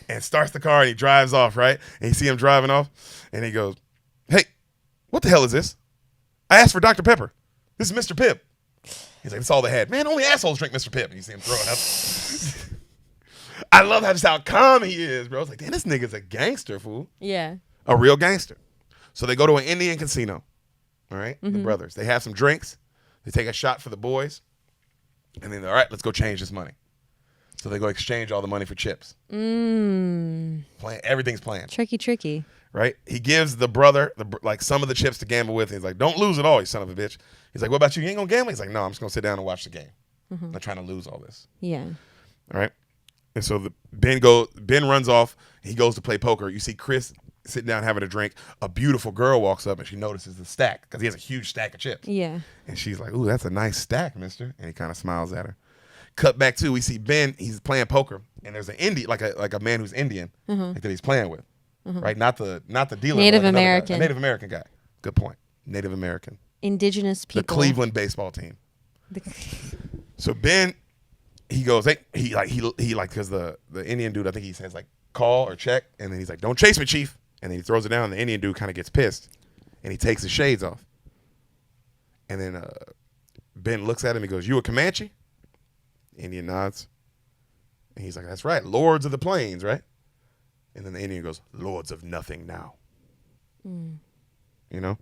And starts the car, and he drives off, right? And you see him driving off, and he goes, hey, what the hell is this? I asked for Dr. Pepper. This is Mr. Pibb. He's like, that's all they had. Man, only assholes drink Mr. Pibb. And you see him throwing up. I love how calm he is, bro. I was like, damn, this nigga's a gangster, fool. Yeah. A real gangster. So they go to an Indian casino, all right? The brothers. They have some drinks. They take a shot for the boys. And then, all right, let's go change this money. So they go exchange all the money for chips. Everything's planned. Tricky. Right? He gives the brother like some of the chips to gamble with. And he's like, don't lose it all, you son of a bitch. He's like, what about you? You ain't gonna gamble? He's like, no, I'm just gonna sit down and watch the game. I'm not trying to lose all this. Yeah. All right? And so Ben runs off. He goes to play poker. You see Chris sitting down having a drink. A beautiful girl walks up and she notices the stack because he has a huge stack of chips. Yeah. And she's like, ooh, that's a nice stack, mister. And he kind of smiles at her. Cut back to, we see Ben, he's playing poker, and there's an Indian, like a man who's Indian, like that he's playing with. Right? Not the dealer. Native like American. A Native American guy. Good point. Native American. Indigenous people. The Cleveland baseball team. So Ben, he goes, hey, he because the Indian dude, I think he says like call or check, and then he's like, don't chase me, chief. And then he throws it down, and the Indian dude kind of gets pissed, and he takes his shades off. And then Ben looks at him, he goes, you a Comanche? Indian nods. And he's like, that's right, Lords of the Plains, right? And then the Indian goes, Lords of nothing now. You know?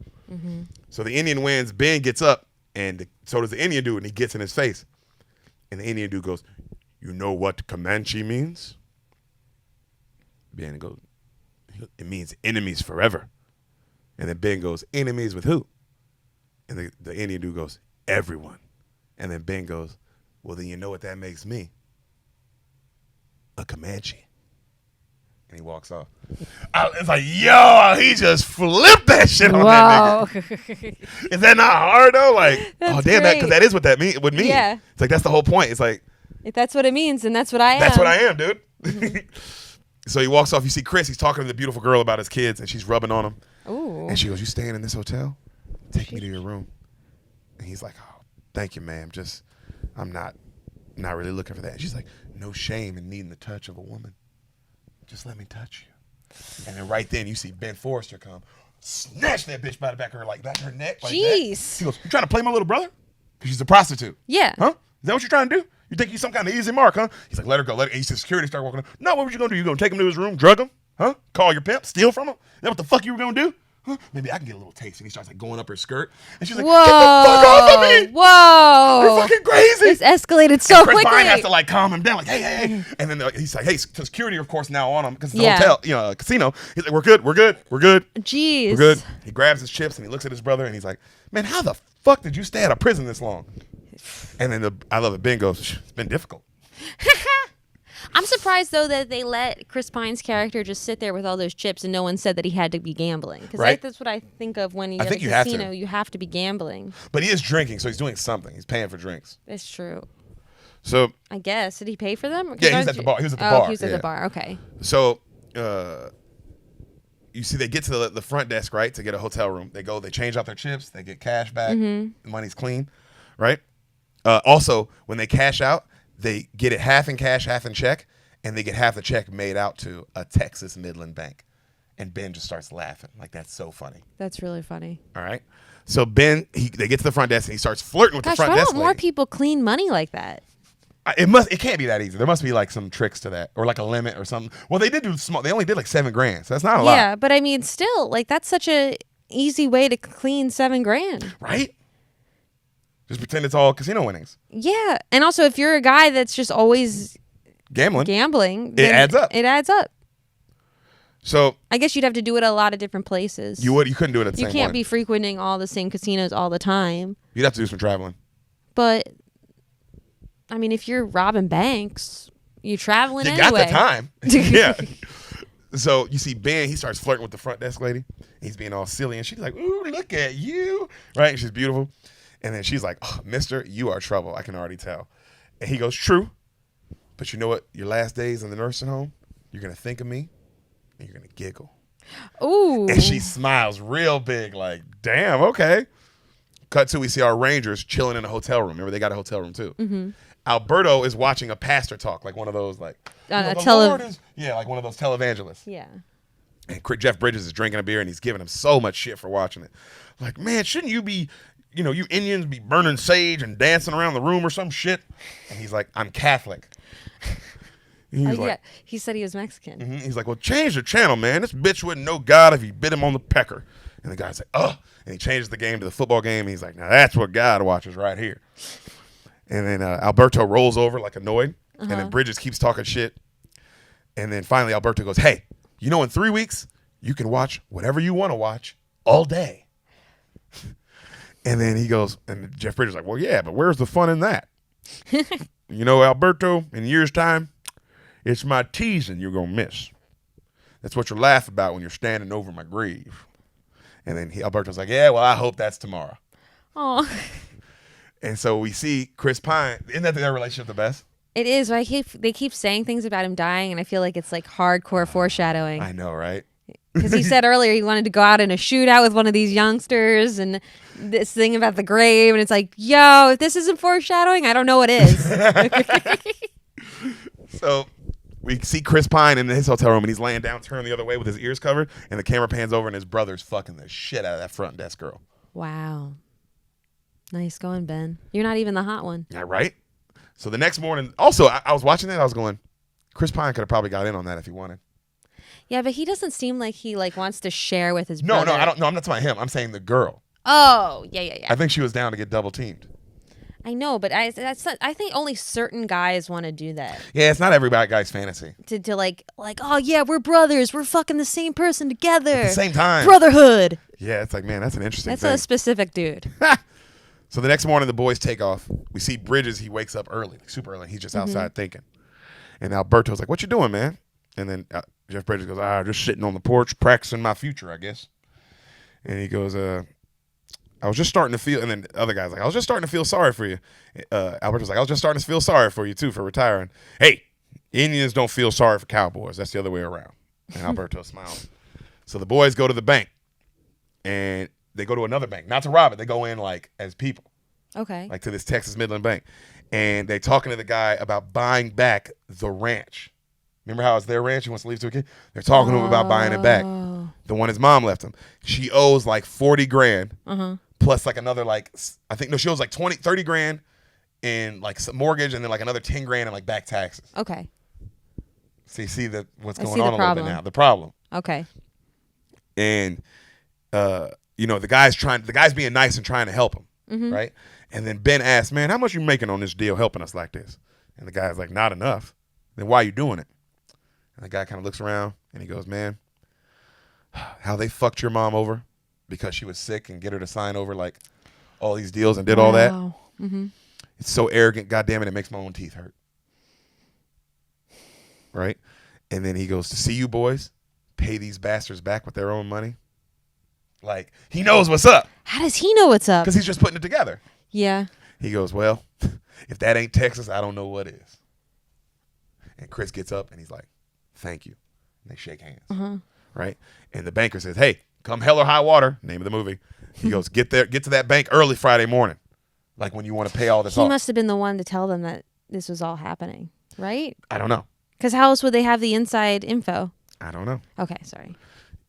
So the Indian wins, Ben gets up, and so does the Indian dude, and he gets in his face. And the Indian dude goes, you know what Comanche means? Ben goes, it means enemies forever. And then Ben goes, enemies with who? And the Indian dude goes, everyone. And then Ben goes, well, then you know what that makes me? A Comanche. And he walks off. It's like, yo, he just flipped that shit on that nigga. Is that not hard, though? Like, That's damn, great. because that is what that would mean. Yeah. It's like, that's the whole point. It's like, If that's what it means, then that's what I am. that's what I am, dude. So he walks off. You see Chris. He's talking to the beautiful girl about his kids, and she's rubbing on him. Ooh. And she goes, you staying in this hotel? Take me to your room. And he's like, oh, thank you, ma'am. Just, I'm not really looking for that. And she's like, no shame in needing the touch of a woman. Just let me touch you. And then right then, you see Ben Forrester come, snatch that bitch by the back of her, like back her neck. Like Jeez. That. He goes, you trying to play my little brother? Because she's a prostitute. Yeah. Huh? Is that what you're trying to do? You think he's some kind of easy mark, huh? He's like, let her go. And he said, security start walking up. No, what were you going to do? You going to take him to his room, drug him? Huh? Call your pimp? Steal from him? Is that what the fuck you were going to do? Huh? Maybe I can get a little taste. And he starts like going up her skirt. And she's like, Whoa. get the fuck off of me. Whoa. You're fucking crazy. It's escalated so and Chris quickly. Pine has to like calm him down, like, hey. And then he's like, hey, security, of course, now on him because it's Yeah. a hotel, a casino. He's like, we're good. Jeez. We're good. He grabs his chips and he looks at his brother and he's like, man, how the fuck did you stay out of prison this long? And then I love it. Ben goes, it's been difficult. I'm surprised though that they let Chris Pine's character just sit there with all those chips and no one said that he had to be gambling. Because Right. that's what I think of when you I go to think a you have to. casino. You have to be gambling. But he is drinking, so he's doing something. He's paying for drinks. That's true. So I guess. Did he pay for them? Yeah, he was at the bar. He was at the oh, bar. he was at Yeah. the bar. Okay. So, you see, they get to the front desk, right, to get a hotel room. They go, they change out their chips, they get cash back, the money's clean, right? Also, when they cash out, they get it half in cash, half in check, and they get half the check made out to a Texas Midland bank. And Ben just starts laughing, like that's so funny. That's really funny. All right. So Ben, they get to the front desk and he starts flirting with Gosh, the front why desk don't more lady. people clean money like that? It can't be that easy. There must be like some tricks to that, or like a limit or something. Well, they did do small. They only did like $7,000, so that's not a lot. Yeah, but I mean, still, like that's such a easy way to clean $7,000, right? Just pretend it's all casino winnings. Yeah, and also if you're a guy that's just always Gambling. gambling, It then adds up. It adds up. So I guess you'd have to do it at a lot of different places. you couldn't do it at the You same can't one. be frequenting all the same casinos all the time. You'd have to do some traveling. But I mean, if you're robbing banks, you're traveling You anyway. got the time. Yeah. So you see Ben, he starts flirting with the front desk lady. He's being all silly, and she's like, "Ooh, look at you!" Right? And she's beautiful. And then she's like, "Oh, Mister, you are trouble. I can already tell." And he goes, "True, but you know what? Your last days in the nursing home, you're gonna think of me, and you're gonna giggle." Ooh. And she smiles real big, like, "Damn, okay." Cut to, we see our Rangers chilling in a hotel room. Remember, they got a hotel room too. Mm-hmm. Alberto is watching a pastor talk, like one of those, like, A the Lord is, yeah, like one of those televangelists. Yeah. And Jeff Bridges is drinking a beer, and he's giving him so much shit for watching it. Like, man, shouldn't you be, you Indians be burning sage and dancing around the room or some shit? And he's like, I'm Catholic. He's Yeah. He said he was Mexican. mm-hmm. He's like, well, change the channel, man. This bitch wouldn't know God if he bit him on the pecker. And the guy's like, oh. And he changes the game to the football game. And he's like, now that's what God watches right here. And then Alberto rolls over like annoyed. And then Bridges keeps talking shit. And then finally Alberto goes, hey, in 3 weeks, you can watch whatever you want to watch all day. And then he goes, and Jeff Bridges is like, well, yeah, but where's the fun in that? Alberto, in years' time, it's my teasing you're going to miss. That's what you laugh about when you're standing over my grave. And then Alberto's like, yeah, well, I hope that's tomorrow. Oh. And so we see Chris Pine. Isn't that their relationship the best? It is. Right? They keep saying things about him dying, and I feel like it's like hardcore foreshadowing. I know, right? Because he said earlier he wanted to go out in a shootout with one of these youngsters, and this thing about the grave, and it's like, yo, if this isn't foreshadowing, I don't know what is. So we see Chris Pine in his hotel room, and he's laying down, turned the other way with his ears covered, and the camera pans over, and his brother's fucking the shit out of that front desk girl. Wow. Nice going, Ben. You're not even the hot one. Yeah, right? So the next morning, also, I was watching that, I was going, Chris Pine could have probably got in on that if he wanted. Yeah, but he doesn't seem like he wants to share with his No, brother. I don't. No, I'm not talking about him. I'm saying the girl. Oh, yeah. I think she was down to get double teamed. I know, but I think only certain guys want to do that. Yeah, it's not every guy's fantasy. To like, oh yeah, we're brothers. We're fucking the same person together. At the same time. Brotherhood. Yeah, it's like, man, that's an interesting That's thing. a specific dude. So the next morning, the boys take off. We see Bridges. He wakes up early, like super early. He's just outside thinking. And Alberto's like, what you doing, man? And then Jeff Bridges goes, just sitting on the porch, practicing my future, I guess. And he goes, I was just starting to feel, and then the other guy's like, I was just starting to feel sorry for you. Alberto's like, I was just starting to feel sorry for you, too, for retiring. Hey, Indians don't feel sorry for cowboys. That's the other way around. And Alberto smiles. So the boys go to the bank, and they go to another bank. Not to rob it. They go in, like, as people. Okay. Like to this Texas Midland Bank. And they talking to the guy about buying back the ranch. Remember how it's their ranch? He wants to leave to a kid? They're talking to him about buying it back. The one his mom left him. She owes like 40 grand plus like another she owes like 30 grand in like some mortgage and then like another 10 grand in like back taxes. Okay. So you see what's I going see on the a little bit problem. now. The problem. Okay. And the guy's being nice and trying to help him. Right? And then Ben asks, man, how much you making on this deal helping us like this? And the guy's like, not enough. Then why are you doing it? And the guy kind of looks around and he goes, man, how they fucked your mom over because she was sick and get her to sign over like all these deals and did all that. Mm-hmm. It's so arrogant, goddamn it makes my own teeth hurt. Right? And then he goes, to see you boys pay these bastards back with their own money. Like, he knows what's up. How does he know what's up? Because he's just putting it together. Yeah. He goes, well, if that ain't Texas, I don't know what is. And Chris gets up and he's like, thank you. And they shake hands. Right? And the banker says, hey, come hell or high water, name of the movie. He goes, get to that bank early Friday morning. Like when you want to pay all this off. He must have been the one to tell them that this was all happening, right? I don't know. Because how else would they have the inside info? I don't know. Okay, sorry.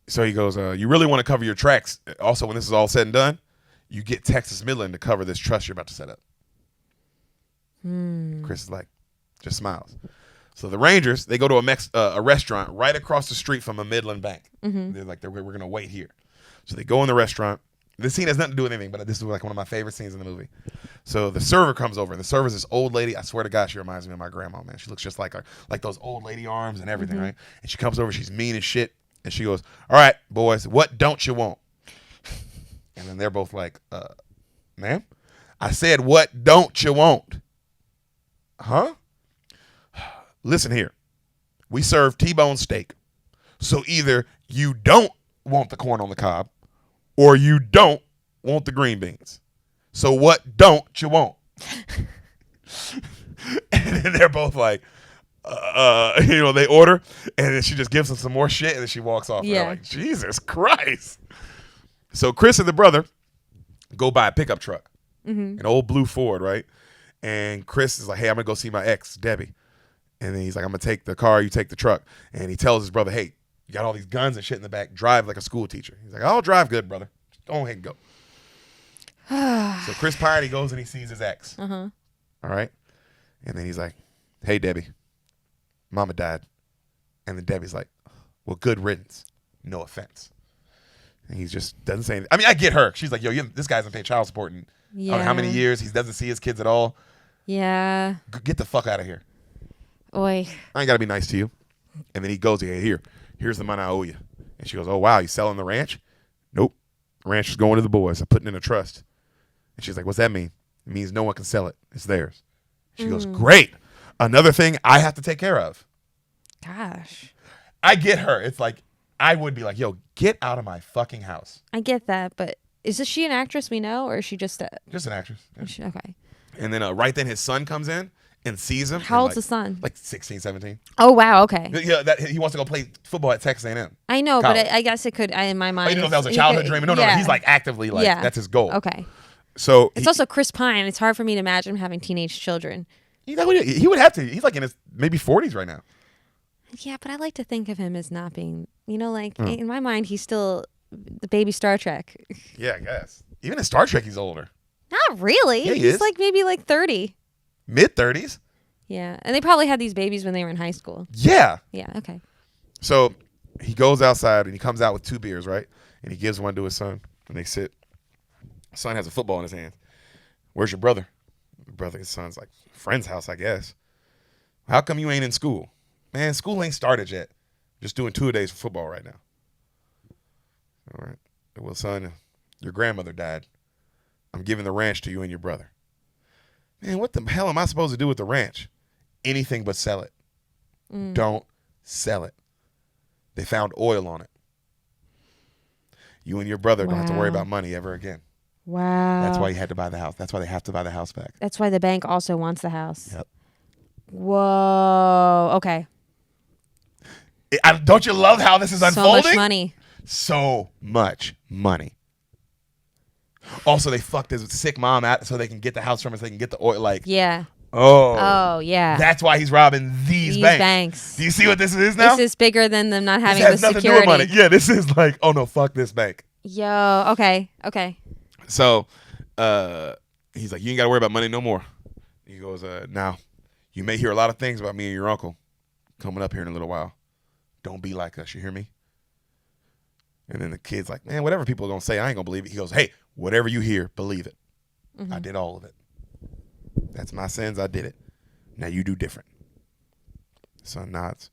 So he goes, you really want to cover your tracks. Also, when this is all said and done, you get Texas Midland to cover this trust you're about to set up. Chris is like, just smiles. So the Rangers, they go to a restaurant right across the street from a Midland bank. They're like, we're going to wait here. So they go in the restaurant. This scene has nothing to do with anything, but this is like one of my favorite scenes in the movie. So the server comes over, and the server's this old lady. I swear to God, she reminds me of my grandma, man. She looks just like her, like those old lady arms and everything, right? And she comes over, she's mean as shit. And she goes, all right, boys, what don't you want? And then they're both like, ma'am? I said, what don't you want? Huh? Listen here. We serve T-bone steak. So either you don't want the corn on the cob or you don't want the green beans. So what don't you want? And then they're both like, they order, and then she just gives them some more shit, and then she walks off. Yeah. And they're like, Jesus Christ. So Chris and the brother go buy a pickup truck, an old blue Ford, right? And Chris is like, hey, I'm going to go see my ex, Debbie. And then he's like, I'm going to take the car, you take the truck. And he tells his brother, hey, you got all these guns and shit in the back. Drive like a school teacher. He's like, I'll drive good, brother. Just go ahead and go. So Chris Pine, he goes and he sees his ex. All right? And then he's like, hey, Debbie, mama died. And then Debbie's like, well, good riddance. No offense. And he just doesn't say anything. I mean, I get her. She's like, yo, this guy hasn't paid child support in I don't know how many years. He doesn't see his kids at all. Yeah. Get the fuck out of here. Oy. I ain't got to be nice to you. And then he goes, hey, here's the money I owe you. And she goes, oh, wow, you selling the ranch? Nope. The ranch is going to the boys. I'm putting in a trust. And she's like, what's that mean? It means no one can sell it. It's theirs. She goes, great. Another thing I have to take care of. Gosh. I get her. It's like, I would be like, yo, get out of my fucking house. I get that, but is she an actress we know, or is she just Just an actress. Yeah. Okay. And then right then his son comes in and sees him. How old's the son? Like 16, 17. Oh, wow. Okay. Yeah, he wants to go play football at Texas A&M. I know, college. But I guess it could, in my mind. Oh, you know if that was a childhood dream? No, he's like actively that's his goal. Okay. So it's also Chris Pine. It's hard for me to imagine him having teenage children. He would have to. He's like in his maybe 40s right now. Yeah, but I like to think of him as not being, in my mind, he's still the baby Star Trek. Yeah, I guess. Even in Star Trek, he's older. Not really. Yeah, he's like maybe 30. Mid-30s? Yeah. And they probably had these babies when they were in high school. Yeah. Yeah, okay. So he goes outside and he comes out with 2 beers, right? And he gives one to his son. And they sit. His son has a football in his hand. Where's your brother? His son's like, friend's house, I guess. How come you ain't in school? Man, school ain't started yet. Just doing 2-a-days for football right now. All right. Well, son, your grandmother died. I'm giving the ranch to you and your brother. Man, what the hell am I supposed to do with the ranch? Anything but sell it. Don't sell it. They found oil on it. You and your brother don't have to worry about money ever again. Wow. That's why you had to buy the house. That's why they have to buy the house back. That's why the bank also wants the house. Yep. Whoa. Okay. Don't you love how this is unfolding? So much money. So much money. Also, they fucked his sick mom out so they can get the house from her, so they can get the oil. Yeah. Oh, yeah. That's why he's robbing these banks. Do you see what this is now? This is bigger than them not having this has the nothing security. To do with money. Yeah, this is like, oh no, fuck this bank. Yo, okay. So, he's like, you ain't got to worry about money no more. He goes, now, you may hear a lot of things about me and your uncle coming up here in a little while. Don't be like us, you hear me? And then the kid's like, man, whatever people are going to say, I ain't going to believe it. He goes, hey, whatever you hear, believe it. I did all of it. That's my sins. I did it. Now you do different. The son nods.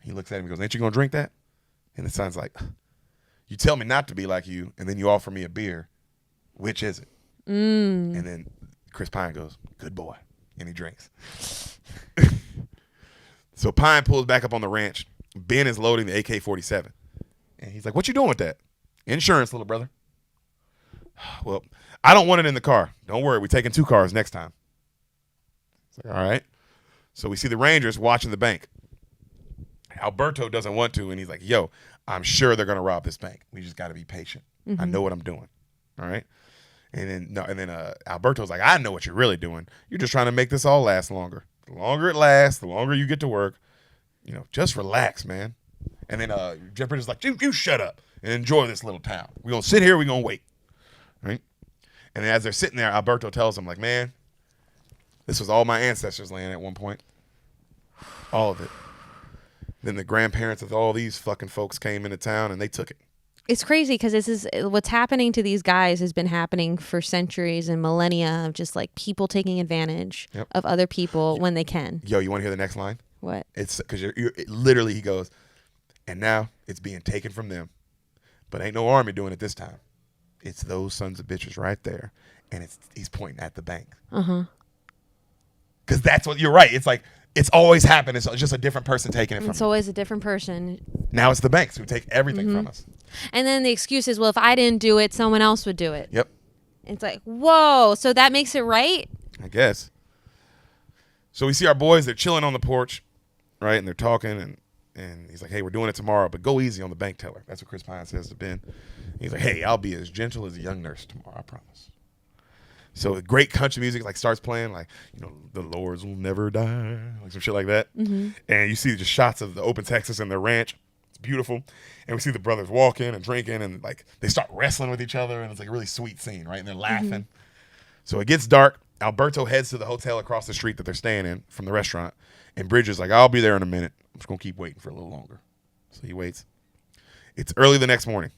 He looks at him and goes, ain't you going to drink that? And the son's like, you tell me not to be like you, and then you offer me a beer. Which is it? And then Chris Pine goes, good boy. And he drinks. So Pine pulls back up on the ranch. Ben is loading the AK-47. And he's like, what you doing with that? Insurance, little brother. Well, I don't want it in the car. Don't worry. We're taking 2 cars next time. It's like, all right. So we see the Rangers watching the bank. Alberto doesn't want to, and he's like, yo, I'm sure they're going to rob this bank. We just got to be patient. I know what I'm doing. All right. And then Alberto's like, I know what you're really doing. You're just trying to make this all last longer. The longer it lasts, the longer you get to work. Just relax, man. And then Jeff Bridges is like, you shut up and enjoy this little town. We're going to sit here. We're going to wait. Right? And then as they're sitting there, Alberto tells him, like, man, this was all my ancestors' land at one point. All of it. Then the grandparents of all these fucking folks came into town and they took it. It's crazy because this is what's happening to these guys has been happening for centuries and millennia of just like people taking advantage of other people when they can. Yo, you want to hear the next line? What? It's because you're literally, he goes, And now it's being taken from them. But ain't no army doing it this time. It's those sons of bitches right there. And he's pointing at the bank. Uh-huh. Because that's what, you're right. It's like, it's always happened. It's just a different person taking it from It's you. always a different person. Now it's the banks who take everything from us. And then the excuse is, well, if I didn't do it, someone else would do it. Yep. It's like, whoa, so that makes it right? I guess. So we see our boys, they're chilling on the porch, right? And they're talking, and he's like, hey, we're doing it tomorrow, but go easy on the bank teller. That's what Chris Pine says to Ben. He's like, hey, I'll be as gentle as a young nurse tomorrow, I promise. So great country music like starts playing, like, you know, the lords will never die, like some shit like that. And you see just shots of the open Texas and their ranch. It's beautiful. And we see the brothers walking and drinking, and like they start wrestling with each other, and it's like a really sweet scene, right? And they're laughing. So it gets dark. Alberto heads to the hotel across the street that they're staying in from the restaurant. And Bridges like, I'll be there in a minute. I'm just going to keep waiting for a little longer. So he waits. It's early the next morning.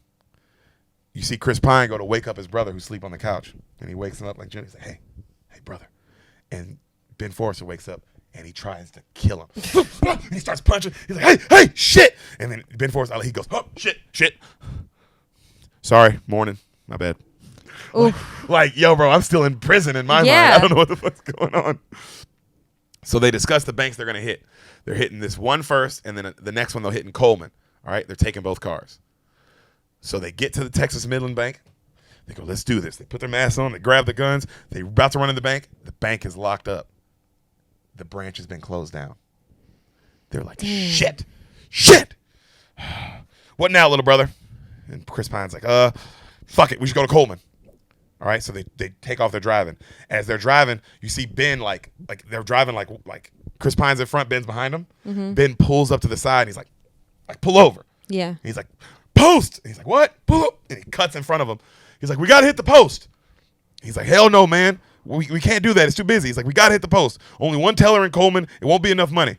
You see Chris Pine go to wake up his brother who's asleep on the couch. And he wakes him up like, Jenny. He's like, hey, brother. And Ben Forrester wakes up and he tries to kill him. And he starts punching. He's like, hey, shit. And then Ben Forrester, he goes, oh, shit. Sorry, morning. My bad. Like, yo, bro, I'm still in prison in my mind. I don't know what the fuck's going on. So they discuss the banks they're going to hit. They're hitting this one first, and then the next one they'll hit in Coleman. All right? They're taking both cars. So they get to the Texas Midland Bank. They go, let's do this. They put their masks on. They grab the guns. They're about to run in the bank. The bank is locked up. The branch has been closed down. They're like, shit. What now, little brother? And Chris Pine's like, fuck it. We should go to Coleman. All right, so they take off. They're driving. As they're driving, you see Ben like they're driving like Chris Pine's in front, Ben's behind him. Ben pulls up to the side. And he's like pull over. Yeah. And he's like, post. And he's like, what? Pull up. And he cuts in front of him. He's like, we gotta hit the post. He's like, hell no, man. We can't do that. It's too busy. He's like, we gotta hit the post. Only one teller in Coleman. It won't be enough money.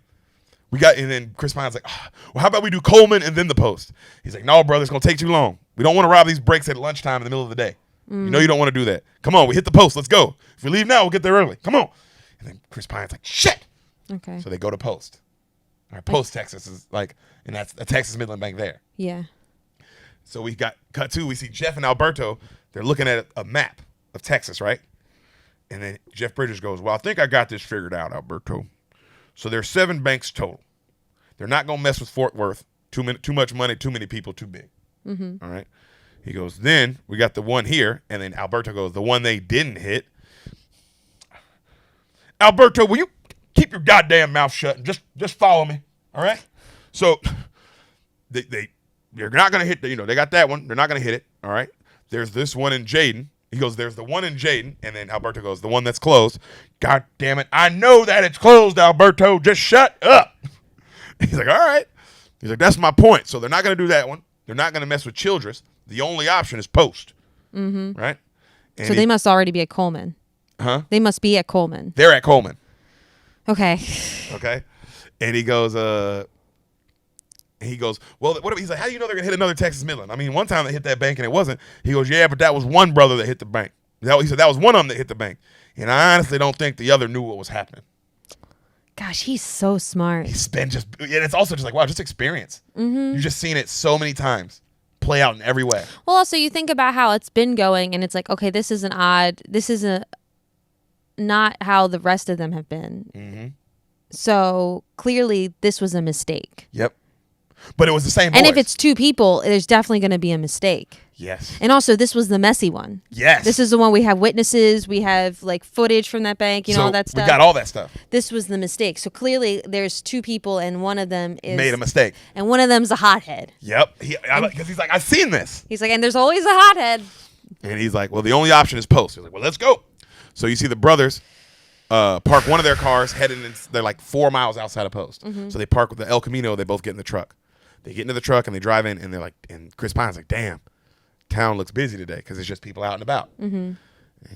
And then Chris Pine's like, well, how about we do Coleman and then the post? He's like, no, brother, it's gonna take too long. We don't want to rob these breaks at lunchtime in the middle of the day. You know you don't want to do that. Come on, we hit the post. Let's go. If we leave now, we'll get there early. Come on. And then Chris Pine's like, shit. Okay. So they go to Post. All right, Post, Texas is like, and that's a Texas Midland Bank there. Yeah. So we got cut to, we see Jeff and Alberto. They're looking at a map of Texas, right? And then Jeff Bridges goes, well, I think I got this figured out, Alberto. So there's 7 banks total. They're not going to mess with Fort Worth. Too much money, too many people, too big. All right. He goes, then we got the one here. And then Alberto goes, the one they didn't hit. Alberto, will you keep your goddamn mouth shut and just follow me? All right? So they're not going to hit, they got that one. They're not going to hit it. All right? There's this one in Jaden. He goes, there's the one in Jaden. And then Alberto goes, the one that's closed. God damn it. I know that it's closed, Alberto. Just shut up. He's like, all right. He's like, that's my point. So they're not going to do that one. They're not going to mess with Childress. The only option is Post. Right? And so they must already be at Coleman. Huh? They must be at Coleman. They're at Coleman. Okay. And he goes, well, he's like, how do you know they're going to hit another Texas Midland? I mean, one time they hit that bank and it wasn't. He goes, yeah, but that was one brother that hit the bank. He said that was one of them that hit the bank. And I honestly don't think the other knew what was happening. Gosh, he's so smart. He's been and it's also just like, wow, just experience. You've just seen it so many times play out in every way. Well, also you think about how it's been going and it's like, okay, this is not how the rest of them have been. So clearly this was a mistake. Yep. But it was the same boys. And if it's 2 people, there's definitely going to be a mistake. Yes. And also this was the messy one. Yes. This is the one we have witnesses, we have like footage from that bank, all that stuff. We got all that stuff. This was the mistake. So clearly there's 2 people and one of them made a mistake. And one of them's a hothead. Yep. Because he's like, I've seen this. He's like, and there's always a hothead. And he's like, well, the only option is Post. He's like, well, let's go. So you see the brothers park one of their cars they're like 4 miles outside of Post. So they park with the El Camino. They both get in the truck. They get into the truck and they drive in and they're like, and Chris Pine's like, damn, town looks busy today because it's just people out and about. And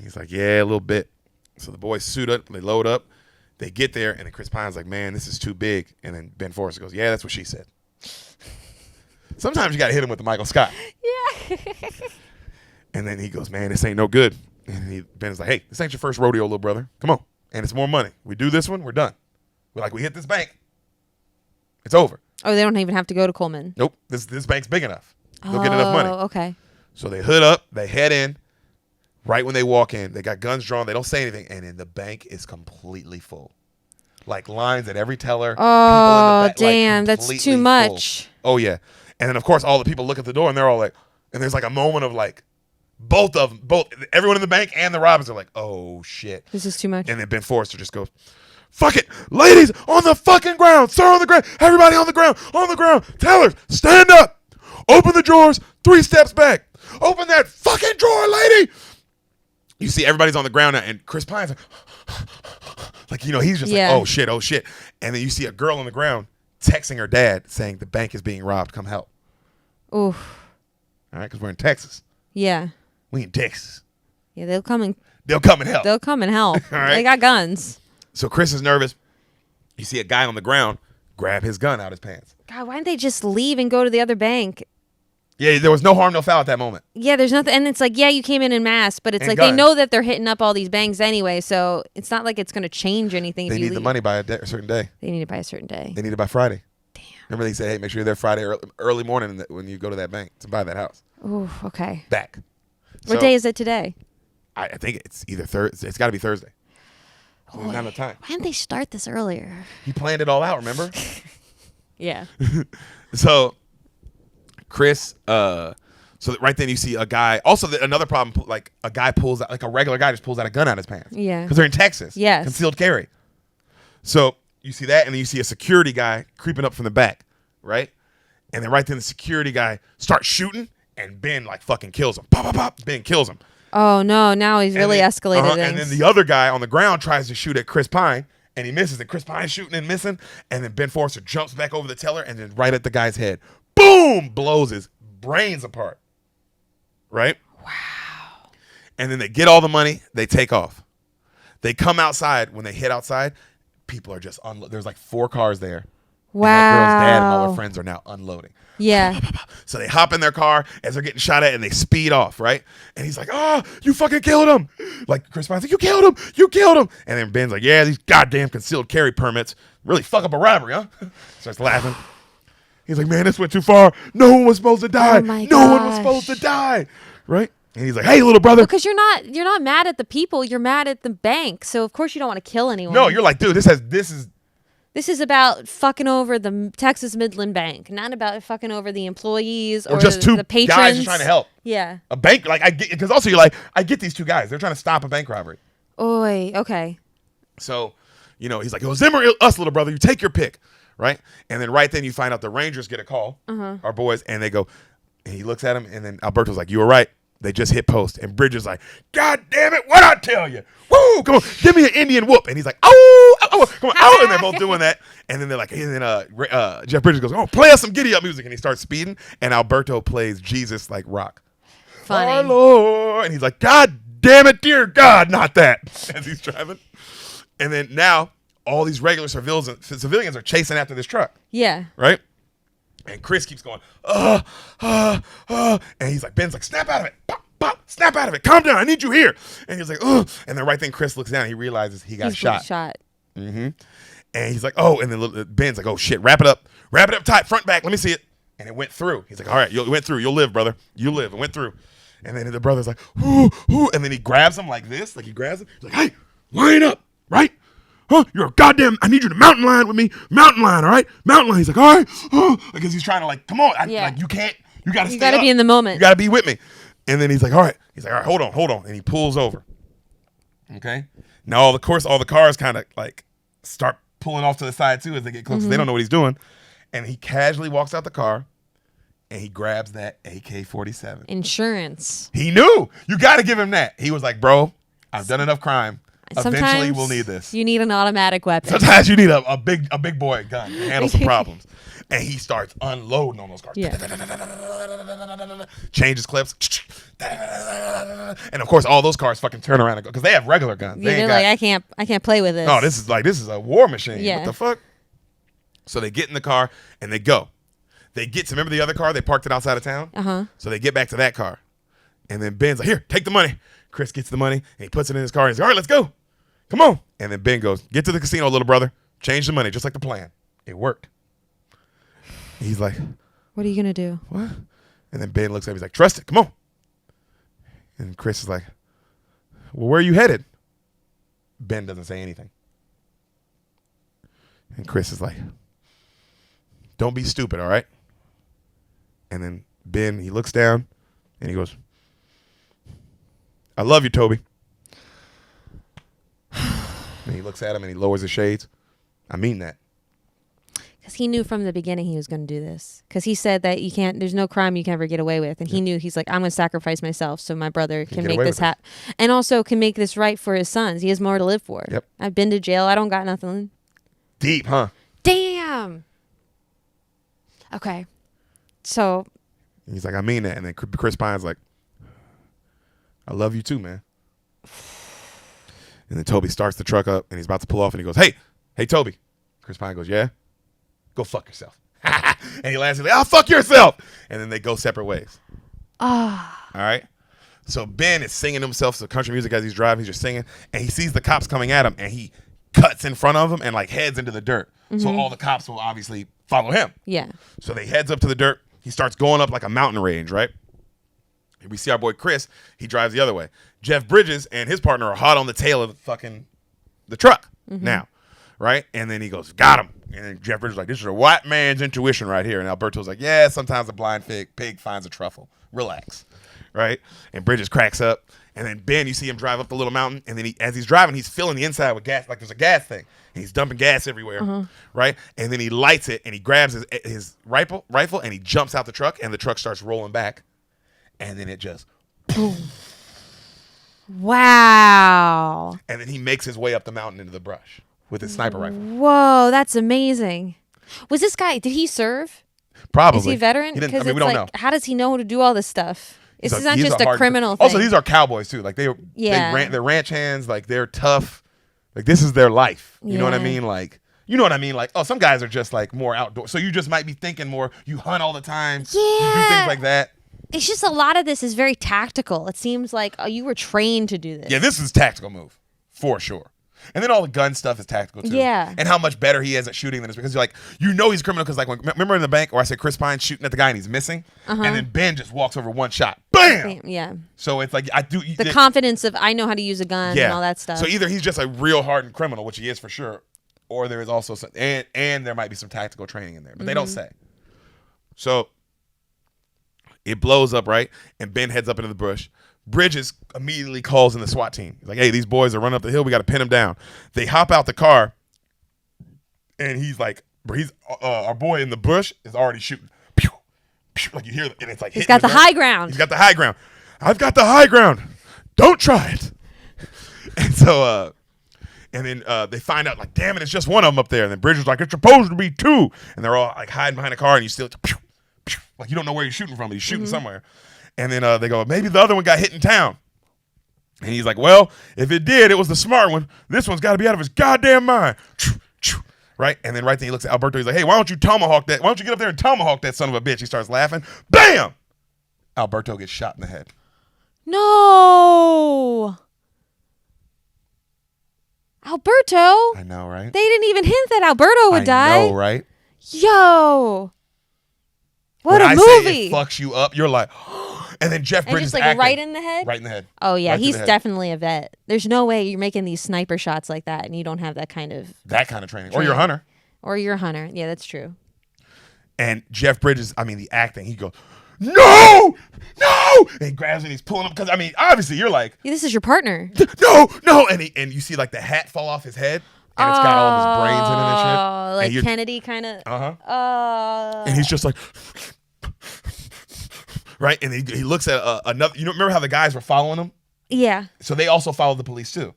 he's like, yeah, a little bit. So the boys suit up, they load up, they get there, and then Chris Pine's like, man, this is too big. And then Ben Forrester goes, yeah, that's what she said. Sometimes you got to hit him with the Michael Scott. Yeah. And then he goes, man, this ain't no good. And Ben's like, hey, this ain't your first rodeo, little brother. Come on. And it's more money. We do this one, we're done. We hit this bank. It's over. Oh, they don't even have to go to Coleman. Nope. This bank's big enough. They'll get enough money. Oh, okay. So they hood up. They head in. Right when they walk in, they got guns drawn. They don't say anything. And then the bank is completely full. Like lines at every teller. Oh, damn. That's too much. Full. Oh, yeah. And then, of course, all the people look at the door and they're all like, and there's like a moment of like, both everyone in the bank and the robbers are like, oh, shit. This is too much. And then Ben Forrester just goes, fuck it. Ladies, on the fucking ground. Sir, on the ground. Everybody on the ground. On the ground. Tellers, stand up. Open the drawers. 3 steps back. Open that fucking drawer, lady. You see everybody's on the ground now, and Chris Pine's like, he's just like, oh, shit, oh, shit. And then you see a girl on the ground texting her dad saying the bank is being robbed. Come help. Oof. All right, because we're in Texas. Yeah. We in Texas. Yeah, they'll come and help. They'll come and help. All right. They got guns. So Chris is nervous. You see a guy on the ground grab his gun out his pants. God, why didn't they just leave and go to the other bank? Yeah, there was no harm, no foul at that moment. Yeah, there's nothing. And it's like, yeah, you came in mass, but it's and like guns. They know that they're hitting up all these banks anyway, so it's not like it's going to change anything. They if you need the money by a certain day. They need it by a certain day. They need it by Friday. Damn. Remember they said, hey, make sure you're there Friday early morning when you go to that bank to buy that house. Oh, okay. Back. What day is it today? I think it's either Thursday. It's got to be Thursday. So we've got enough time. Why didn't they start this earlier? He planned it all out, remember? Yeah. So, Chris, so right then you see a guy. Also, another problem, like a guy pulls out, like a regular guy just pulls out a gun out of his pants. Yeah. Because they're in Texas. Yes. Concealed carry. So you see that, and then you see a security guy creeping up from the back, right? And then right then the security guy starts shooting, and Ben like fucking kills him. Pop, pop, pop. Ben kills him. Oh, no. Now he's really escalated things. And then the other guy on the ground tries to shoot at Chris Pine, and he misses. And Chris Pine's shooting and missing. And then Ben Forrester jumps back over the teller, and then right at the guy's head. Boom! Blows his brains apart. Right? Wow. And then they get all the money. They take off. They come outside. When they hit outside, people are just unloading. There's like 4 cars there. Wow. And that girl's dad and all her friends are now unloading. Yeah. So they hop in their car as they're getting shot at, and they speed off, right? And he's like, oh, you fucking killed him. Like, Chris Pine's like, you killed him. You killed him. And then Ben's like, yeah, these goddamn concealed carry permits really fuck up a robbery, huh? Starts laughing. He's like, man, this went too far. No one was supposed to die. Oh my No one was gosh. supposed to die, right? And he's like, hey, little brother. Because you're not mad at the people. You're mad at the bank. So, of course, you don't want to kill anyone. No, you're like, dude, This is about fucking over the Texas Midland Bank, not about fucking over the employees or just two the patrons. guys just trying to help. Yeah. A bank, like, I get, because also you're like, I get these 2 guys. They're trying to stop a bank robbery. Oy, okay. So, he's like, it was them or us, little brother. You take your pick, right? And then right then you find out the Rangers get a call, our boys, and they go, and he looks at him, and then Alberto's like, you were right. They just hit post. And Bridger's like, God damn it, what'd I tell you? Woo, come on, give me an Indian whoop. And he's like, oh, come on, oh. And they're both doing that. And then they're like, and then Jeff Bridges goes, oh, play us some giddy up music. And he starts speeding. And Alberto plays Jesus like rock. Funny. Our Lord. And he's like, God damn it, dear God, not that. As he's driving. And then now all these regular civilians are chasing after this truck. Yeah. Right? And Chris keeps going, and he's like, Ben's like, snap out of it. Pop, pop, snap out of it. Calm down. I need you here. And he's like, and then right then Chris looks down and he realizes he got shot. Mm-hmm. And he's like, oh, and then Ben's like, oh shit, wrap it up tight, front, back. Let me see it. And it went through. He's like, all right, it went through. You'll live, brother. You live. It went through. And then the brother's like, ooh, and then he grabs him like this, like he grabs him. He's like, hey, line up, right? Huh? You're a goddamn, I need you to mountain line with me. Mountain line, all right? Mountain line. He's like, all right. Because he's trying to like, come on. Like, you can't, you got to stay You got to be in the moment. You got to be with me. And then he's like, all right. He's like, all right, hold on. And he pulls over. Okay. Now, of course, all the cars kind of like start pulling off to the side too as they get close. They don't know what he's doing. And he casually walks out the car and he grabs that AK-47. Insurance. He knew. You got to give him that. He was like, bro, I've done enough crime. Sometimes eventually we'll need this. You need an automatic weapon. Sometimes you need a big boy gun to handle some problems. And he starts unloading on those cars. Yeah. Changes clips. And of course all those cars fucking turn around and go because they have regular guns. Yeah, they're like, I can't play with this. No, this is a war machine. Yeah. What the fuck? So they get in the car and they go. They get to remember the other car? They parked it outside of town. Uh-huh. So they get back to that car. And then Ben's like, here, take the money. Chris gets the money and he puts it in his car and he's like, all right, let's go. Come on. And then Ben goes, get to the casino, little brother. Change the money, just like the plan. It worked. He's like, What are you going to do? what? And then Ben looks at him. He's like, trust it. Come on. And Chris is like, well, where are you headed? Ben doesn't say anything. And Chris is like, don't be stupid, all right? And then Ben, he looks down and he goes, I love you, Toby. And he looks at him and he lowers his shades. I mean that. Because he knew from the beginning he was going to do this. Because he said that there's no crime you can ever get away with. And he knew, he's like, I'm going to sacrifice myself so my brother can make this happen. And also can make this right for his sons. He has more to live for. Yep. I've been to jail. I don't got nothing. Deep, huh? Damn. Okay. So. He's like, I mean that. And then Chris Pine's like, I love you too, man. And then Toby starts the truck up and he's about to pull off and he goes, hey, Toby. Chris Pine goes, yeah? Go fuck yourself. And he laughs, he's like, I'll fuck yourself. And then they go separate ways. Ah. All right? So Ben is singing himself some country music as he's driving. He's just singing. And he sees the cops coming at him and he cuts in front of him and like heads into the dirt. Mm-hmm. So all the cops will obviously follow him. Yeah. So they heads up to the dirt. He starts going up like a mountain range, right? We see our boy Chris. He drives the other way. Jeff Bridges and his partner are hot on the tail of the truck now, right? And then he goes, got him. And then Jeff Bridges is like, this is a white man's intuition right here. And Alberto's like, yeah, sometimes a blind pig finds a truffle. Relax, right? And Bridges cracks up. And then Ben, you see him drive up the little mountain. And then as he's driving, he's filling the inside with gas, like there's a gas thing. And he's dumping gas everywhere, right? And then he lights it and he grabs his rifle and he jumps out the truck and the truck starts rolling back. And then it just boom. Wow. And then he makes his way up the mountain into the brush with his sniper rifle. Whoa, that's amazing. Was this guy, did he serve? Probably. Is he a veteran? He didn't, I mean, we don't know. How does he know how to do all this stuff? This is not just a criminal thing. Also, these are cowboys too. Like they're ranch hands. Like they're tough. Like this is their life. You know what I mean? Like, you know what I mean? Like, oh, some guys are just like more outdoor. So you just might be thinking more, you hunt all the time. Yeah. You do things like that. It's just a lot of this is very tactical. It seems like you were trained to do this. Yeah, this is a tactical move for sure. And then all the gun stuff is tactical too. Yeah. And how much better he is at shooting than us because you're like, you know he's a criminal because like remember in the bank where I said Chris Pine shooting at the guy and he's missing, and then Ben just walks over one shot, bam. Yeah. So it's like the confidence of I know how to use a gun and all that stuff. So either he's just a real hardened criminal, which he is for sure, or there is also some, and there might be some tactical training in there, but they don't say. So it blows up, right? And Ben heads up into the bush. Bridges immediately calls in the SWAT team. He's like, hey, these boys are running up the hill. We got to pin them down. They hop out the car, and he's like, our boy in the bush is already shooting. Pew, pew, like you hear, and it's like he's got the high ground. He's got the high ground. I've got the high ground. Don't try it. And so, and then they find out, like, damn it, it's just one of them up there. And then Bridges like, it's supposed to be two. And they're all like hiding behind a car, and you still, pew, pew, like you don't know where you're shooting from, but he's shooting somewhere. And then they go, maybe the other one got hit in town. And he's like, well, if it did, it was the smart one. This one's got to be out of his goddamn mind. Right? And then right then he looks at Alberto. He's like, hey, why don't you tomahawk that? Why don't you get up there and tomahawk that son of a bitch? He starts laughing. Bam! Alberto gets shot in the head. No! Alberto? I know, right? They didn't even hint that Alberto would die. I know, right? Yo! What when a I movie! Say it fucks you up. You're like, and then Jeff Bridges just like acting, right in the head. right in the head. Oh yeah, right he's definitely a vet. There's no way you're making these sniper shots like that and you don't have that kind of training. Or you're a hunter. Or you're a hunter. Yeah, that's true. And Jeff Bridges, I mean, the acting, he goes, no, and he grabs it and he's pulling him because I mean, obviously you're like, yeah, this is your partner. No, and you see like the hat fall off his head. And it's got all of his brains in it and shit. Oh, like Kennedy kind of. And he's just like, right? And he looks at another. You know, remember how the guys were following him? Yeah. So they also followed the police too,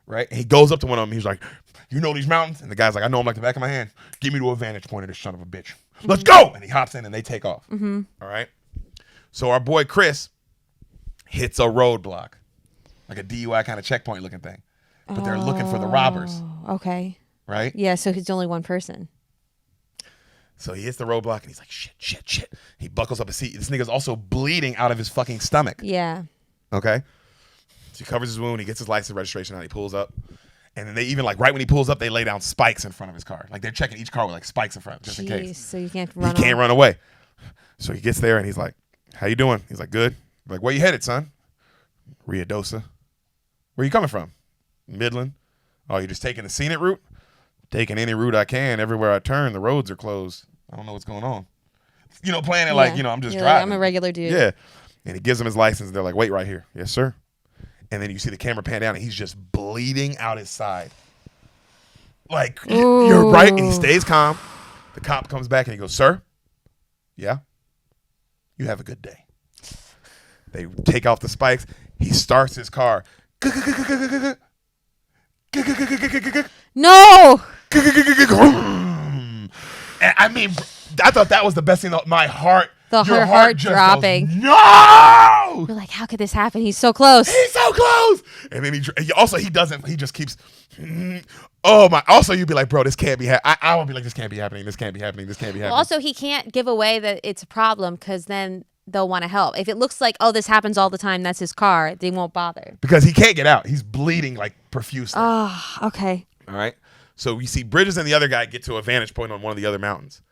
right? And he goes up to one of them. He's like, you know these mountains? And the guy's like, I know them like the back of my hand. Get me to a vantage point of this son of a bitch. Let's go! And he hops in and they take off. All right? So our boy Chris hits a roadblock, like a DUI kind of checkpoint looking thing. But they're looking for the robbers. Okay. Right? Yeah, so he's only one person. So he hits the roadblock and he's like, shit. He buckles up his seat. This nigga's also bleeding out of his fucking stomach. Yeah. Okay? So he covers his wound. He gets his license registration out. He pulls up. And then they even, like, right when he pulls up, they lay down spikes in front of his car. Like, they're checking each car with, like, spikes in front, just in case. So you can't run. He can't run away. So he gets there and he's like, how you doing? He's like, good. I'm like, where you headed, son? Ruidosa. Where you coming from? Midland. Oh, you're just taking the scenic route? Taking any route I can. Everywhere I turn, the roads are closed. I don't know what's going on. You know, playing it like, you know, I'm just driving. Like, I'm a regular dude. Yeah. And he gives him his license. And they're like, wait right here. Yes, sir. And then you see the camera pan down and he's just bleeding out his side. Like, you're right. And he stays calm. The cop comes back and he goes, sir? Yeah? You have a good day. They take off the spikes. He starts his car. No! And I mean, I thought that was the best thing. My heart, her heart dropping. Goes, no! You're like, how could this happen? He's so close. He's so close. And then he doesn't. He just keeps. Oh my! Also, you'd be like, bro, this can't be happening. I would be like, this can't be happening. This can't be happening. This can't be happening. Also, he can't give away that it's a problem because then they'll want to help. If it looks like, oh, this happens all the time, that's his car, they won't bother. Because he can't get out. He's bleeding like profusely. Oh, okay. All right. So we see Bridges and the other guy get to a vantage point on one of the other mountains.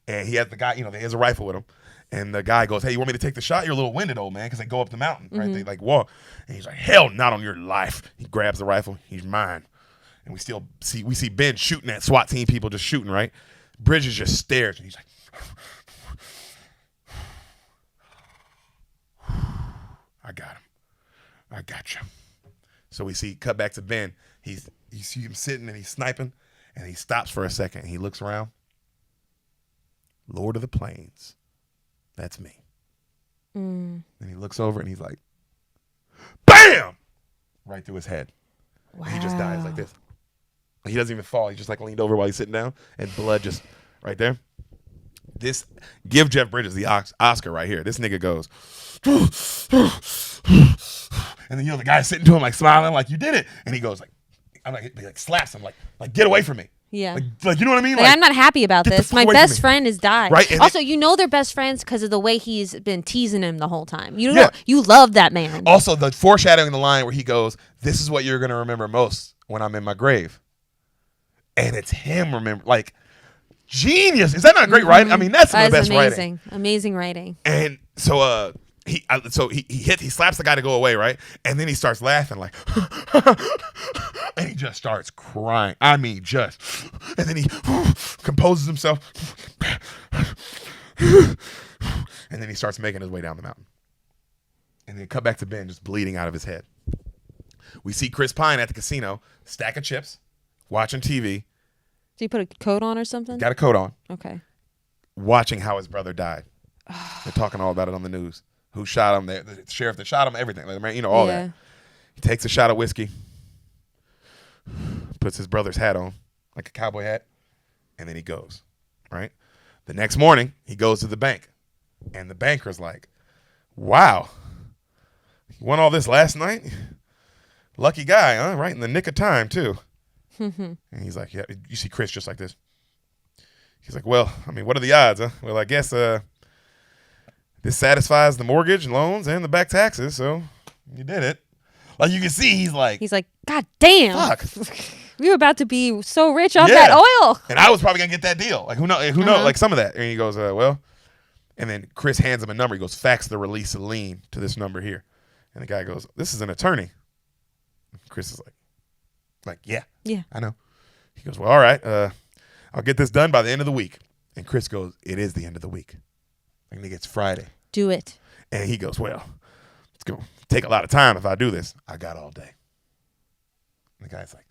And he has the guy, he has a rifle with him. And the guy goes, hey, you want me to take the shot? You're a little winded, old man, because they go up the mountain, right? They like walk. And he's like, hell, not on your life. He grabs the rifle. He's mine. And we see Ben shooting at SWAT team people, just shooting, right? Bridges just stares. And he's like, I got him. I got you. So we cut back to Ben. You see him sitting and he's sniping. And he stops for a second. And he looks around. Lord of the Plains. That's me. And he looks over and he's like, BAM! Right through his head. Wow. And he just dies like this. He doesn't even fall. He just like leaned over while he's sitting down. And blood just right there. Give Jeff Bridges the Oscar right here. This nigga goes. And then, the guy's sitting to him like smiling like, you did it. And he goes like, he like slaps him like get away from me. Yeah. Like you know what I mean? Like, I'm not happy about this. My best friend has died. Right. And also, they're best friends because of the way he's been teasing him the whole time. You love that man. Also, the foreshadowing the line where he goes, this is what you're going to remember most when I'm in my grave. And it's him like, genius. Is that not great writing? I mean, that's some of the best writing. Amazing writing. And so he slaps the guy to go away, right? And then he starts laughing like, and he just starts crying. I mean, and then he composes himself. And then he starts making his way down the mountain. And then cut back to Ben just bleeding out of his head. We see Chris Pine at the casino, stack of chips, watching TV. Did he put a coat on or something? Got a coat on. Okay. Watching how his brother died. They're talking all about it on the news. Who shot him? The sheriff that shot him, everything. Like, all that. He takes a shot of whiskey, puts his brother's hat on, like a cowboy hat, and then he goes, right? The next morning, he goes to the bank, and the banker's like, wow, you won all this last night? Lucky guy, huh? Right in the nick of time, too. And he's like, yeah, you see Chris just like this. He's like, well, I mean, what are the odds, huh? Well, I guess this satisfies the mortgage and loans and the back taxes, so you did it. Like, you can see he's like, God damn. Fuck. We were about to be so rich off that oil. And I was probably going to get that deal. Like, who knows, like some of that. And he goes, well. And then Chris hands him a number. He goes, fax the release of lien to this number here. And the guy goes, this is an attorney. Chris is like, yeah, I know. He goes, well, all right. I'll get this done by the end of the week. And Chris goes, it is the end of the week. I think it's Friday. Do it. And he goes, well, it's going to take a lot of time if I do this. I got all day. And the guy's like,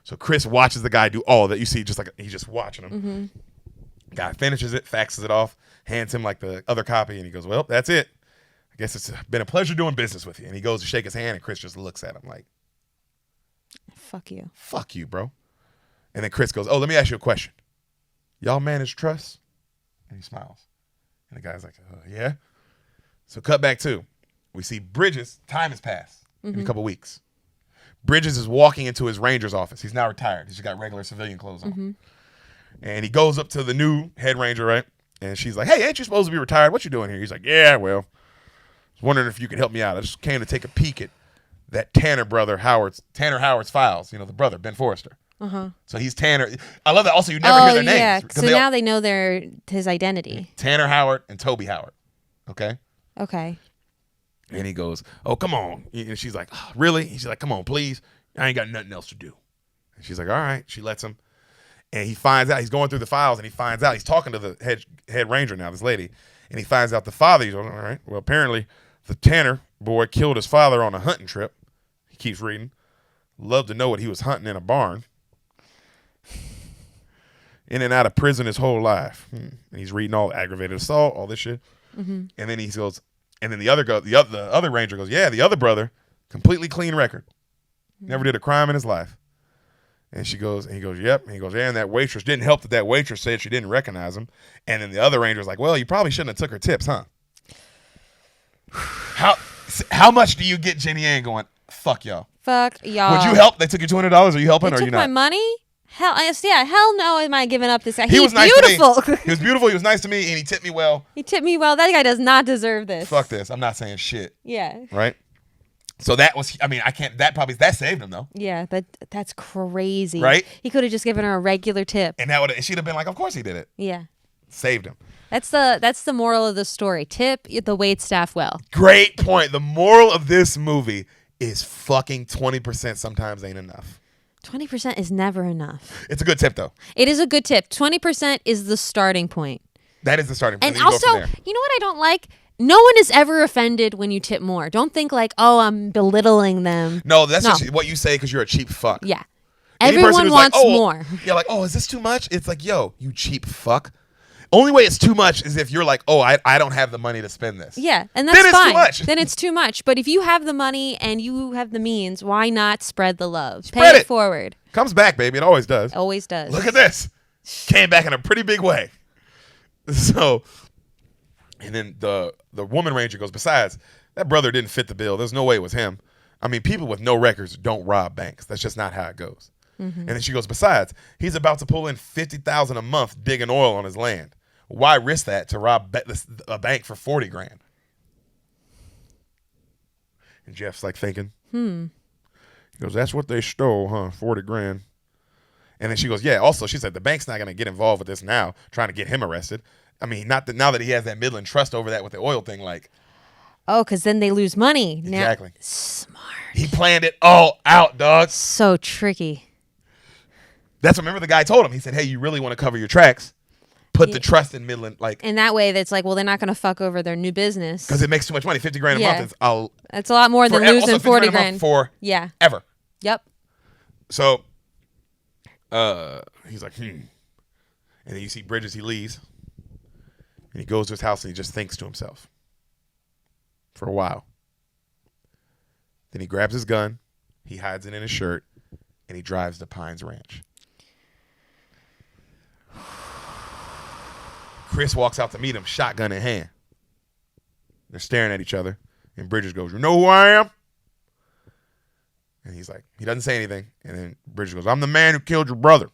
so Chris watches the guy do all that. You see, just like he's just watching him. Guy finishes it, faxes it off, hands him like the other copy, and he goes, well, that's it. I guess it's been a pleasure doing business with you. And he goes to shake his hand, and Chris just looks at him like, fuck you. Fuck you, bro. And then Chris goes, oh, let me ask you a question. Y'all manage trust? And he smiles. And the guy's like, yeah. So cut back to, we see Bridges, time has passed in a couple weeks. Bridges is walking into his Ranger's office. He's now retired. He's just got regular civilian clothes on. And he goes up to the new head ranger, right? And she's like, hey, ain't you supposed to be retired? What you doing here? He's like, yeah, well, I was wondering if you could help me out. I just came to take a peek at that Tanner Howard's files. You know, the brother, Ben Forrester. So he's Tanner. I love that. Also, you never hear their names. Yeah. So now they know his identity. Tanner Howard and Toby Howard. Okay. Okay. And he goes, "Oh, come on." And she's like, oh, "Really?" She's like, "Come on, please. I ain't got nothing else to do." And she's like, "All right." She lets him. And he finds out, he's going through the files, and he finds out, he's talking to the head ranger now, this lady, and he finds out the father, he's going, all right, well, apparently the Tanner boy killed his father on a hunting trip. He keeps reading. Love to know what he was hunting in a barn. In and out of prison his whole life. And he's reading all aggravated assault, all this shit. And then he goes, and then the other ranger goes, yeah, the other brother, completely clean record. Never did a crime in his life. And he goes, yep. And he goes, yeah, and that waitress didn't help that waitress said she didn't recognize him. And then the other ranger's like, well, you probably shouldn't have took her tips, huh? How much do you get Jenny Ann going, fuck y'all? Fuck y'all. Would you help? They took you $200. Are you helping or are you not? They took my money? Hell no am I giving up this guy. He was nice beautiful. To me. He was beautiful. He was nice to me, and he tipped me well. That guy does not deserve this. Fuck this. I'm not saying shit. Yeah. Right? So that was, that saved him though. Yeah, that's crazy. Right? He could have just given her a regular tip. And she'd have been like, of course he did it. Yeah. Saved him. That's the moral of the story. Tip the waitstaff well. Great point. The moral of this movie is fucking 20% sometimes ain't enough. 20% is never enough. It's a good tip though. It is a good tip. 20% is the starting point. That is the starting point. And also, you know what I don't like? No one is ever offended when you tip more. Don't think like, oh, I'm belittling them. No, that's just what you say because you're a cheap fuck. Yeah. Everyone wants more. Yeah, like, oh, is this too much? It's like, yo, you cheap fuck. Only way it's too much is if you're like, oh, I don't have the money to spend this. Yeah, and that's then fine. Too much. Then it's too much. But if you have the money and you have the means, why not spread the love? Pay it forward. Comes back, baby. It always does. Always does. Look at this. Came back in a pretty big way. So, and then the woman ranger goes, besides, that brother didn't fit the bill. There's no way it was him. I mean, people with no records don't rob banks. That's just not how it goes. And then she goes, besides, he's about to pull in $50,000 a month digging oil on his land. Why risk that to rob a bank for $40,000? And Jeff's like thinking, He goes, that's what they stole, huh? $40,000. And then she goes, yeah. Also, she said the bank's not going to get involved with this now, trying to get him arrested. I mean, now that he has that Midland trust over that with the oil thing, like. Oh, because then they lose money. Exactly. Now, smart. He planned it all out, dog. So tricky. Remember the guy told him. He said, hey, you really want to cover your tracks? Put the trust in Midland, like. And that way, that's like, well, they're not going to fuck over their new business because it makes too much money. $50,000 a month is that's a lot more than losing $40,000 for ever. Yep. So, he's like, And then you see Bridges. He leaves, and he goes to his house and he just thinks to himself for a while. Then he grabs his gun, he hides it in his shirt, and he drives to Pines Ranch. Chris walks out to meet him, shotgun in hand. They're staring at each other, and Bridges goes, you know who I am? And he's like, he doesn't say anything. And then Bridges goes, I'm the man who killed your brother.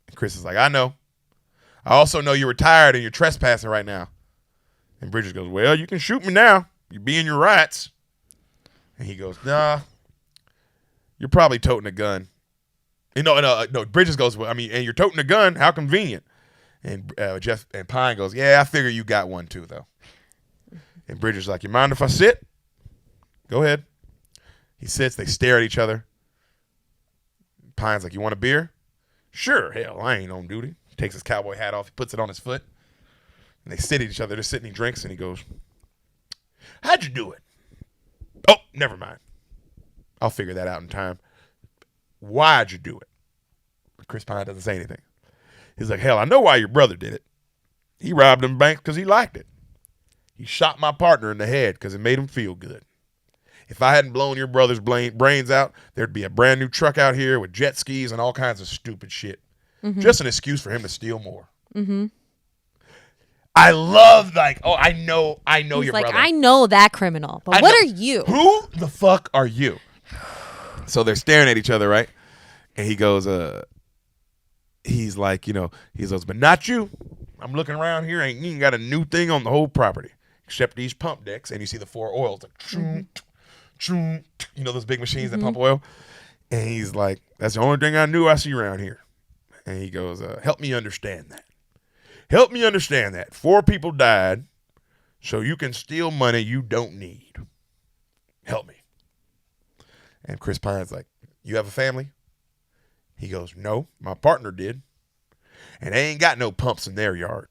And Chris is like, I know. I also know you're retired and you're trespassing right now. And Bridges goes, well, you can shoot me now. You be in your rights. And he goes, nah, you're probably toting a gun. And no, Bridges goes, well, I mean, and you're toting a gun. How convenient. And Jeff and Pine goes, yeah, I figure you got one too, though. And Bridges like, you mind if I sit? Go ahead. He sits. They stare at each other. Pine's like, you want a beer? Sure. Hell, I ain't on duty. He takes his cowboy hat off. He puts it on his foot. And they sit at each other. They're sitting. He drinks, and he goes, how'd you do it? Oh, never mind. I'll figure that out in time. Why'd you do it? Chris Pine doesn't say anything. He's like, hell, I know why your brother did it. He robbed them banks because he liked it. He shot my partner in the head because it made him feel good. If I hadn't blown your brother's brains out, there'd be a brand new truck out here with jet skis and all kinds of stupid shit. Just an excuse for him to steal more. I love, like, oh, I know He's your like, brother. I know that criminal, but what are you? Who the fuck are you? So they're staring at each other, right? And he goes, he's like, he goes, but not you. I'm looking around here, ain't even got a new thing on the whole property except these pump decks, and you see the four oils. Like, You know those big machines that pump oil? And he's like, that's the only thing I knew I see around here. And he goes, help me understand that. Help me understand that. 4 people died so you can steal money you don't need. Help me. And Chris Pine's like, you have a family? He goes, no, my partner did. And they ain't got no pumps in their yard.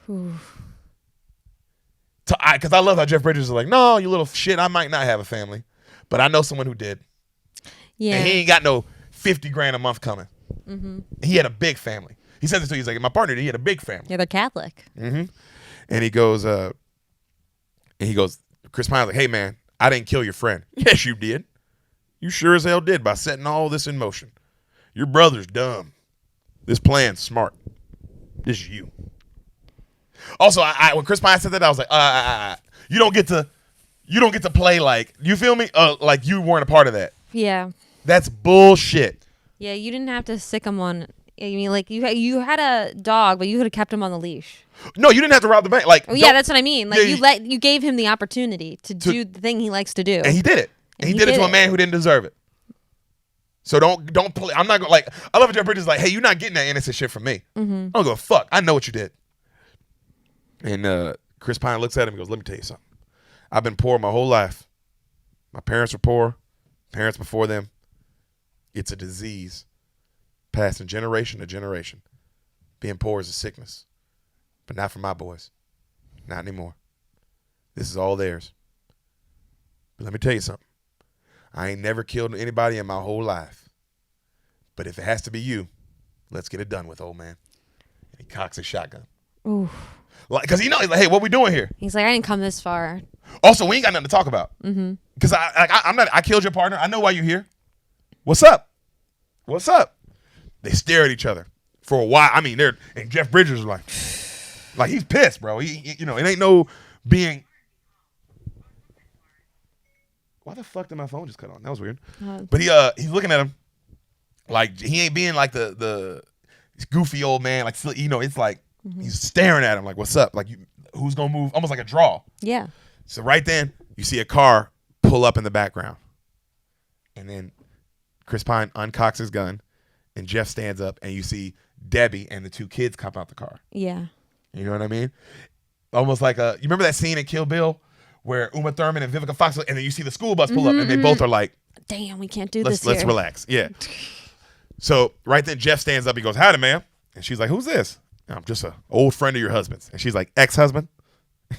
Because I love how Jeff Bridges is like, no, you little shit, I might not have a family. But I know someone who did. Yeah. And he ain't got no $50,000 a month coming. He had a big family. He said this to me, he's like, my partner, he had a big family. Yeah, they're Catholic. And he goes, Chris Pine's like, hey, man, I didn't kill your friend. Yes, you did. You sure as hell did by setting all this in motion. Your brother's dumb. This plan's smart. This is you. Also, when Chris Pine said that, I was like, you don't get to play like, you feel me? Like you weren't a part of that. Yeah. That's bullshit. Yeah, you didn't have to sick him on. I mean, like you had a dog, but you could have kept him on the leash. No, you didn't have to rob the bank. Like, yeah, that's what I mean. Like yeah, you gave him the opportunity to do the thing he likes to do, and he did it. And he did it to a man who didn't deserve it. So don't play. I'm not gonna like. I love it. Jeff Bridges is like, hey, you're not getting that innocent shit from me. I don't give a fuck. I know what you did. And Chris Pine looks at him and goes, let me tell you something. I've been poor my whole life. My parents were poor. Parents before them. It's a disease passing generation to generation. Being poor is a sickness. But not for my boys. Not anymore. This is all theirs. But let me tell you something. I ain't never killed anybody in my whole life. But if it has to be you, let's get it done with, old man. And he cocks his shotgun. Ooh. Like, cause he's like, hey, what we doing here? He's like, I didn't come this far. Also, we ain't got nothing to talk about. Cause I killed your partner. I know why you're here. What's up? What's up? They stare at each other for a while. I mean, and Jeff Bridges was like he's pissed, bro. He it ain't no being. Why the fuck did my phone just cut on? That was weird. But he's looking at him like he ain't being like the goofy old man. Like, it's like he's staring at him like, what's up? Like, who's gonna move? Almost like a draw. Yeah. So right then, you see a car pull up in the background, and then Chris Pine uncocks his gun, and Jeff stands up, and you see Debbie and the 2 kids come out the car. Yeah. You know what I mean? Almost like you remember that scene in Kill Bill where Uma Thurman and Vivica Fox, and then you see the school bus pull up, and they both are like, damn, we can't do this here. Let's relax. Yeah. So right then, Jeff stands up. He goes, howdy, ma'am. And she's like, who's this? I'm just an old friend of your husband's. And she's like, ex-husband?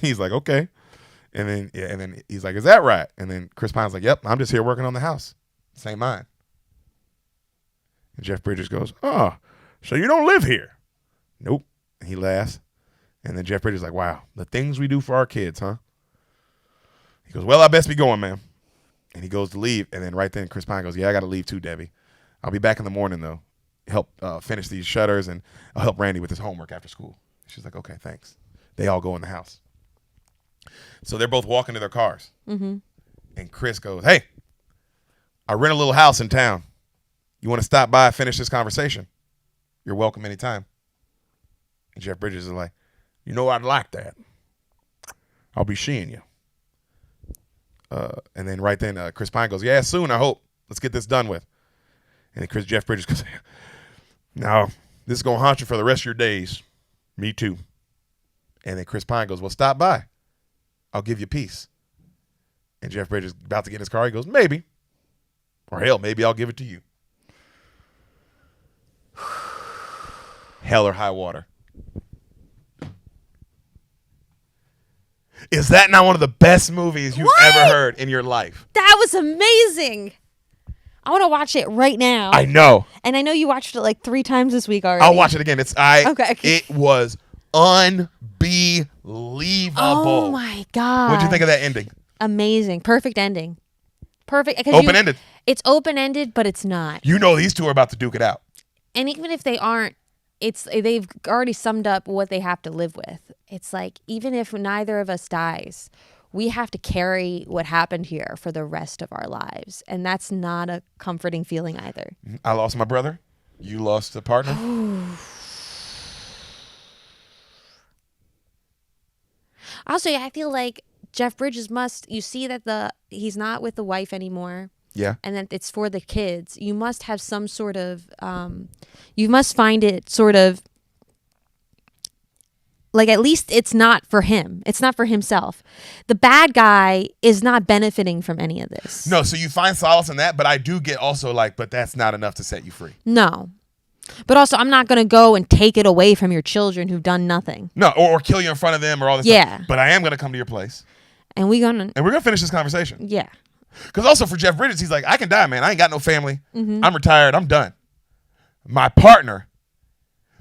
He's like, okay. And then he's like, is that right? And then Chris Pine's like, yep, I'm just here working on the house. This ain't mine. And Jeff Bridges goes, oh, so you don't live here? Nope. And he laughs. And then Jeff Bridges is like, wow, the things we do for our kids, huh? He goes, well, I best be going, ma'am. And he goes to leave. And then right then Chris Pine goes, yeah, I got to leave too, Debbie. I'll be back in the morning, though. Help finish these shutters, and I'll help Randy with his homework after school. She's like, okay, thanks. They all go in the house. So they're both walking to their cars. And Chris goes, hey, I rent a little house in town. You want to stop by and finish this conversation? You're welcome anytime. And Jeff Bridges is like, you know, I'd like that. I'll be seeing you. And then right then Chris Pine goes, yeah, soon, I hope. Let's get this done with. And then Jeff Bridges goes, now, this is going to haunt you for the rest of your days. Me too. And then Chris Pine goes, well, stop by. I'll give you peace. And Jeff Bridges about to get in his car. He goes, maybe. Or hell, maybe I'll give it to you. Hell or high water. Is that not one of the best movies you've ever heard in your life? That was amazing. I want to watch it right now. I know. And I know you watched it like 3 times this week already. I'll watch it again. Okay. It was unbelievable. Oh my God. What'd you think of that ending? Amazing. Perfect ending. Perfect. Open-ended. It's open-ended, but it's not. You know these two are about to duke it out. And even if they aren't, they've already summed up what they have to live with. It's like, even if neither of us dies, we have to carry what happened here for the rest of our lives. And that's not a comforting feeling either. I lost my brother. You lost a partner. Also, I feel like Jeff Bridges you see that he's not with the wife anymore. Yeah. And that it's for the kids. You must have some sort of, you must find it sort of, like, at least it's not for him. It's not for himself. The bad guy is not benefiting from any of this. No, so you find solace in that, but I do get also like, but that's not enough to set you free. No. But also, I'm not going to go and take it away from your children who've done nothing. No, or kill you in front of them or all this stuff. But I am going to come to your place. And we're going to finish this conversation. Yeah. Because also for Jeff Bridges, he's like, I can die, man. I ain't got no family. I'm retired. I'm done. My partner,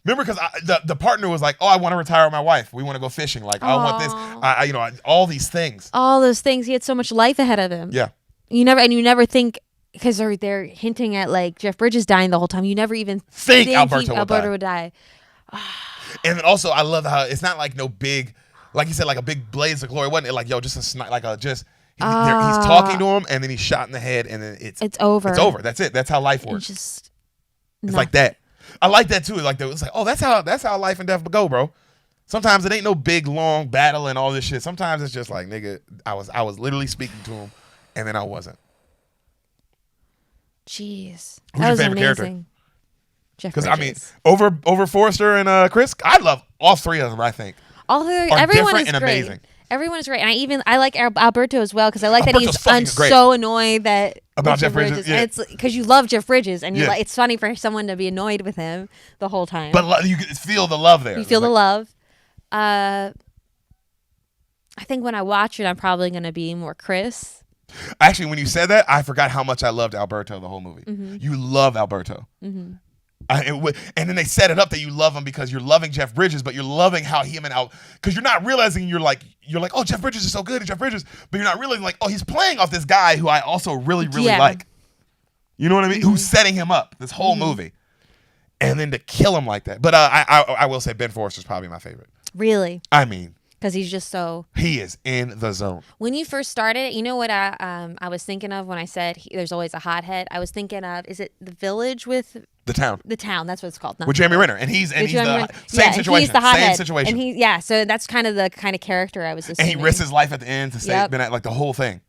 remember, because the partner was like, oh, I want to retire with my wife. We want to go fishing. Like, I want this. All these things. All those things. He had so much life ahead of him. Yeah. You never think, because they're hinting at like Jeff Bridges dying the whole time. You never even think Alberto would die. And then also, I love how it's not like no big, like you said, like a big blaze of glory. It wasn't like, yo, just a snipe, like a just. He's talking to him, and then he's shot in the head, and then it's over. It's over. That's it. That's how life works. It's like that. I like that too. Like it's like, oh, that's how life and death go, bro. Sometimes it ain't no big long battle and all this shit. Sometimes it's just like, nigga, I was literally speaking to him, and then I wasn't. Jeez, Who's your favorite character? Jeff Bridges. I mean, over Forrester and Chris, I love all three of them. I think all three. Everyone is and great. Amazing. Everyone is great, and I like Alberto as well, because I like Alberto's that he's so annoyed that about Jeff Bridges. Yeah. And it's because you love Jeff Bridges, and you like, it's funny for someone to be annoyed with him the whole time. But you can feel the love there. You feel the love. I think when I watch it, I'm probably going to be more Chris. Actually, when you said that, I forgot how much I loved Alberto the whole movie. You love Alberto. And then they set it up that you love him because you're loving Jeff Bridges, but you're loving how him and Al, because you're not realizing you're like, oh, Jeff Bridges is so good, Jeff Bridges, but you're not realizing like, oh, he's playing off this guy who I also really like. You know what I mean? Who's setting him up this whole movie, and then to kill him like that. But I will say Ben Forrester's probably my favorite. Really? I mean, because he's just so. He is in the zone. When you first started, you know what I was thinking of when I said there's always a hothead? I was thinking of, is it The Village with. The Town. The Town, that's what it's called. With Jeremy Renner, and he's the same situation. He's the hothead. Same situation. And so that's kind of the kind of character I was assuming. And he risks his life at the end to save Ben, like the whole thing.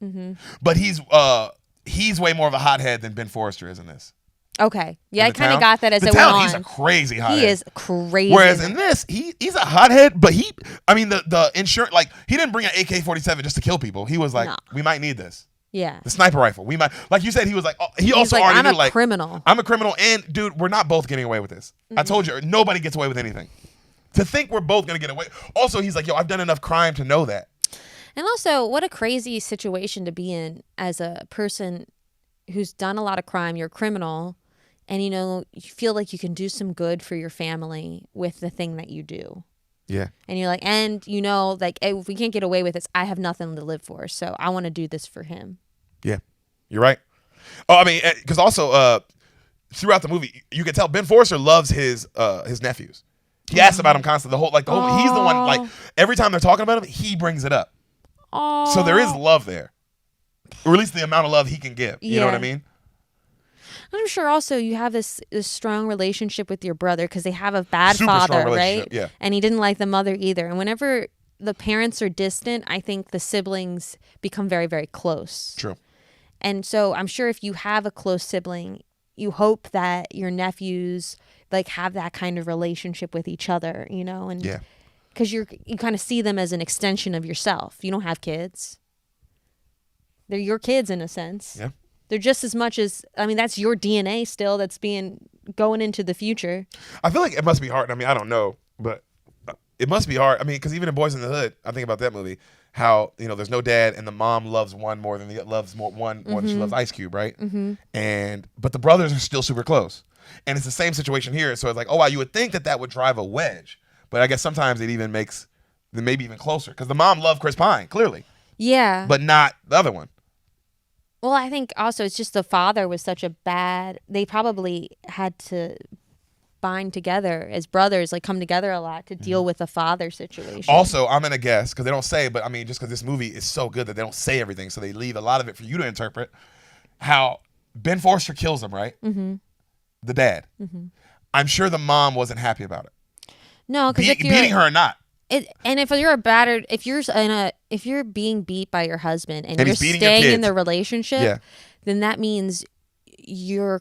But he's way more of a hothead than Ben Forrester is in this. Okay, yeah, I kind of got that as it went on. He's a crazy hothead. He is crazy. Whereas in this, he's a hothead, but the insurance, like he didn't bring an AK-47 just to kill people. He was like, we might need this. Yeah. The sniper rifle. We might, like you said, he was like, he also like, already I'm knew, like, criminal. I'm a criminal, and dude, we're not both getting away with this. I told you, nobody gets away with anything. To think we're both gonna get away. Also, he's like, yo, I've done enough crime to know that. And also, what a crazy situation to be in as a person who's done a lot of crime. You're a criminal, and you feel like you can do some good for your family with the thing that you do. Yeah. And you're like, like, hey, if we can't get away with this, I have nothing to live for. So I want to do this for him. Yeah. You're right. Oh, I mean, because also throughout the movie, you can tell Ben Forrester loves his nephews. He asks about him constantly. He's the one, like, every time they're talking about him, he brings it up. Aww. So there is love there. Or at least the amount of love he can give. You know what I mean? I'm sure also you have this strong relationship with your brother because they have a bad Super father, strong right? Yeah. And he didn't like the mother either. And whenever the parents are distant, I think the siblings become very, very close. True. And so I'm sure if you have a close sibling, you hope that your nephews like have that kind of relationship with each other, and because you kind of see them as an extension of yourself. You don't have kids. They're your kids in a sense. Yeah. They're just as much as, that's your DNA still that's going into the future. I feel like it must be hard. I mean, I don't know, but it must be hard. I mean, because even in Boys in the Hood, I think about that movie, how, there's no dad and the mom loves one more than more than she loves Ice Cube, right? But the brothers are still super close. And it's the same situation here. So it's like, oh, wow, you would think that would drive a wedge. But I guess sometimes it even makes them maybe even closer. Because the mom loved Chris Pine, clearly. Yeah. But not the other one. Well, I think also it's just the father was such a bad, they probably had to bind together as brothers, like come together a lot to deal with the father situation. Also, I'm going to guess, because they don't say, but I mean, just because this movie is so good that they don't say everything, so they leave a lot of it for you to interpret, how Ben Forrester kills him, right? The dad. I'm sure the mom wasn't happy about it. No, because beating her or not. And if you're a battered, if you're being beat by your husband and you're he's beating your staying in kids. the relationship, Yeah. then that means you're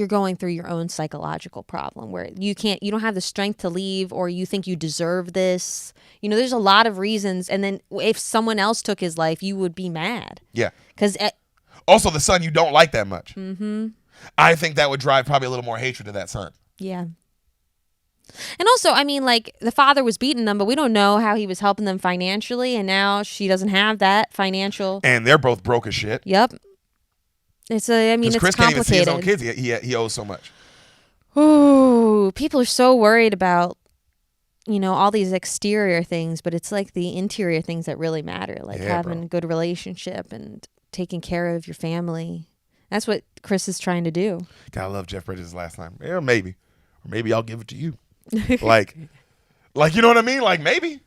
going through your own psychological problem where you don't have the strength to leave, or you think you deserve this. There's a lot of reasons. And then if someone else took his life, you would be mad. Yeah. Because Also, the son you don't like that much. Mm-hmm. I think that would drive probably a little more hatred to that son. Yeah. And also, I mean, like, the father was beating them, but we don't know how he was helping them financially, and now she doesn't have that financial. And they're both broke as shit. Yep. It's Chris can't even see his own complicated. kids. He owes so much. Ooh, people are so worried about, all these exterior things, but it's like the interior things that really matter, like having a good relationship and taking care of your family. That's what Chris is trying to do. God, I love Jeff Bridges last time. Yeah, maybe. Or maybe I'll give it to you. like, you know what I mean? Like, maybe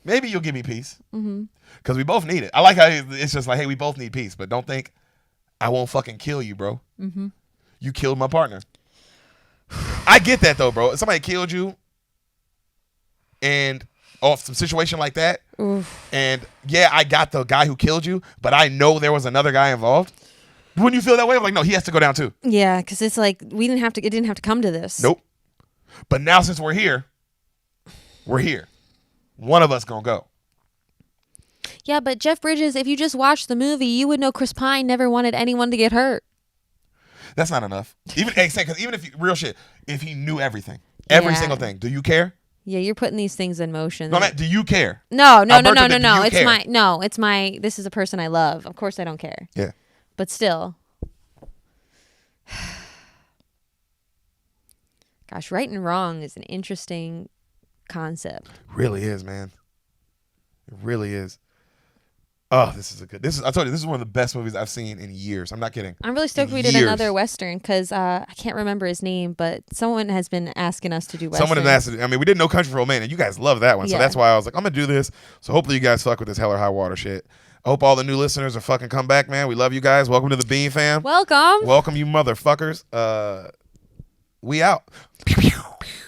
you'll give me peace. Because we both need it. I like how it's just like, hey, we both need peace. But don't think I won't fucking kill you, bro. You killed my partner. I get that, though, bro. If somebody killed you and off some situation like that, and yeah, I got the guy who killed you, but I know there was another guy involved. Wouldn't you feel that way? I'm like, no, he has to go down too. Yeah, because it's like it didn't have to come to this. Nope. But now since we're here. One of us gonna go. Yeah, but Jeff Bridges, if you just watched the movie, you would know Chris Pine never wanted anyone to get hurt. That's not enough. Because even if real shit, if he knew everything, every single thing, do you care? Yeah, you're putting these things in motion. No, do you care? No. Alberto, It's this is a person I love. Of course I don't care. Yeah. But still. Gosh, right and wrong is an interesting concept. Really is, man. It really is. Oh, I told you, this is one of the best movies I've seen in years. I'm not kidding. I'm really stoked we did another Western because I can't remember his name, but someone has been asking us to do Western. Someone has asked. We did No Country for Old Men, and you guys love that one. So that's why I was like, I'm going to do this. So hopefully you guys fuck with this Hell or High Water shit. I hope all the new listeners are fucking come back, man. We love you guys. Welcome to the Bean Fam. Welcome. Welcome, you motherfuckers. We out. Pew, pew, pew.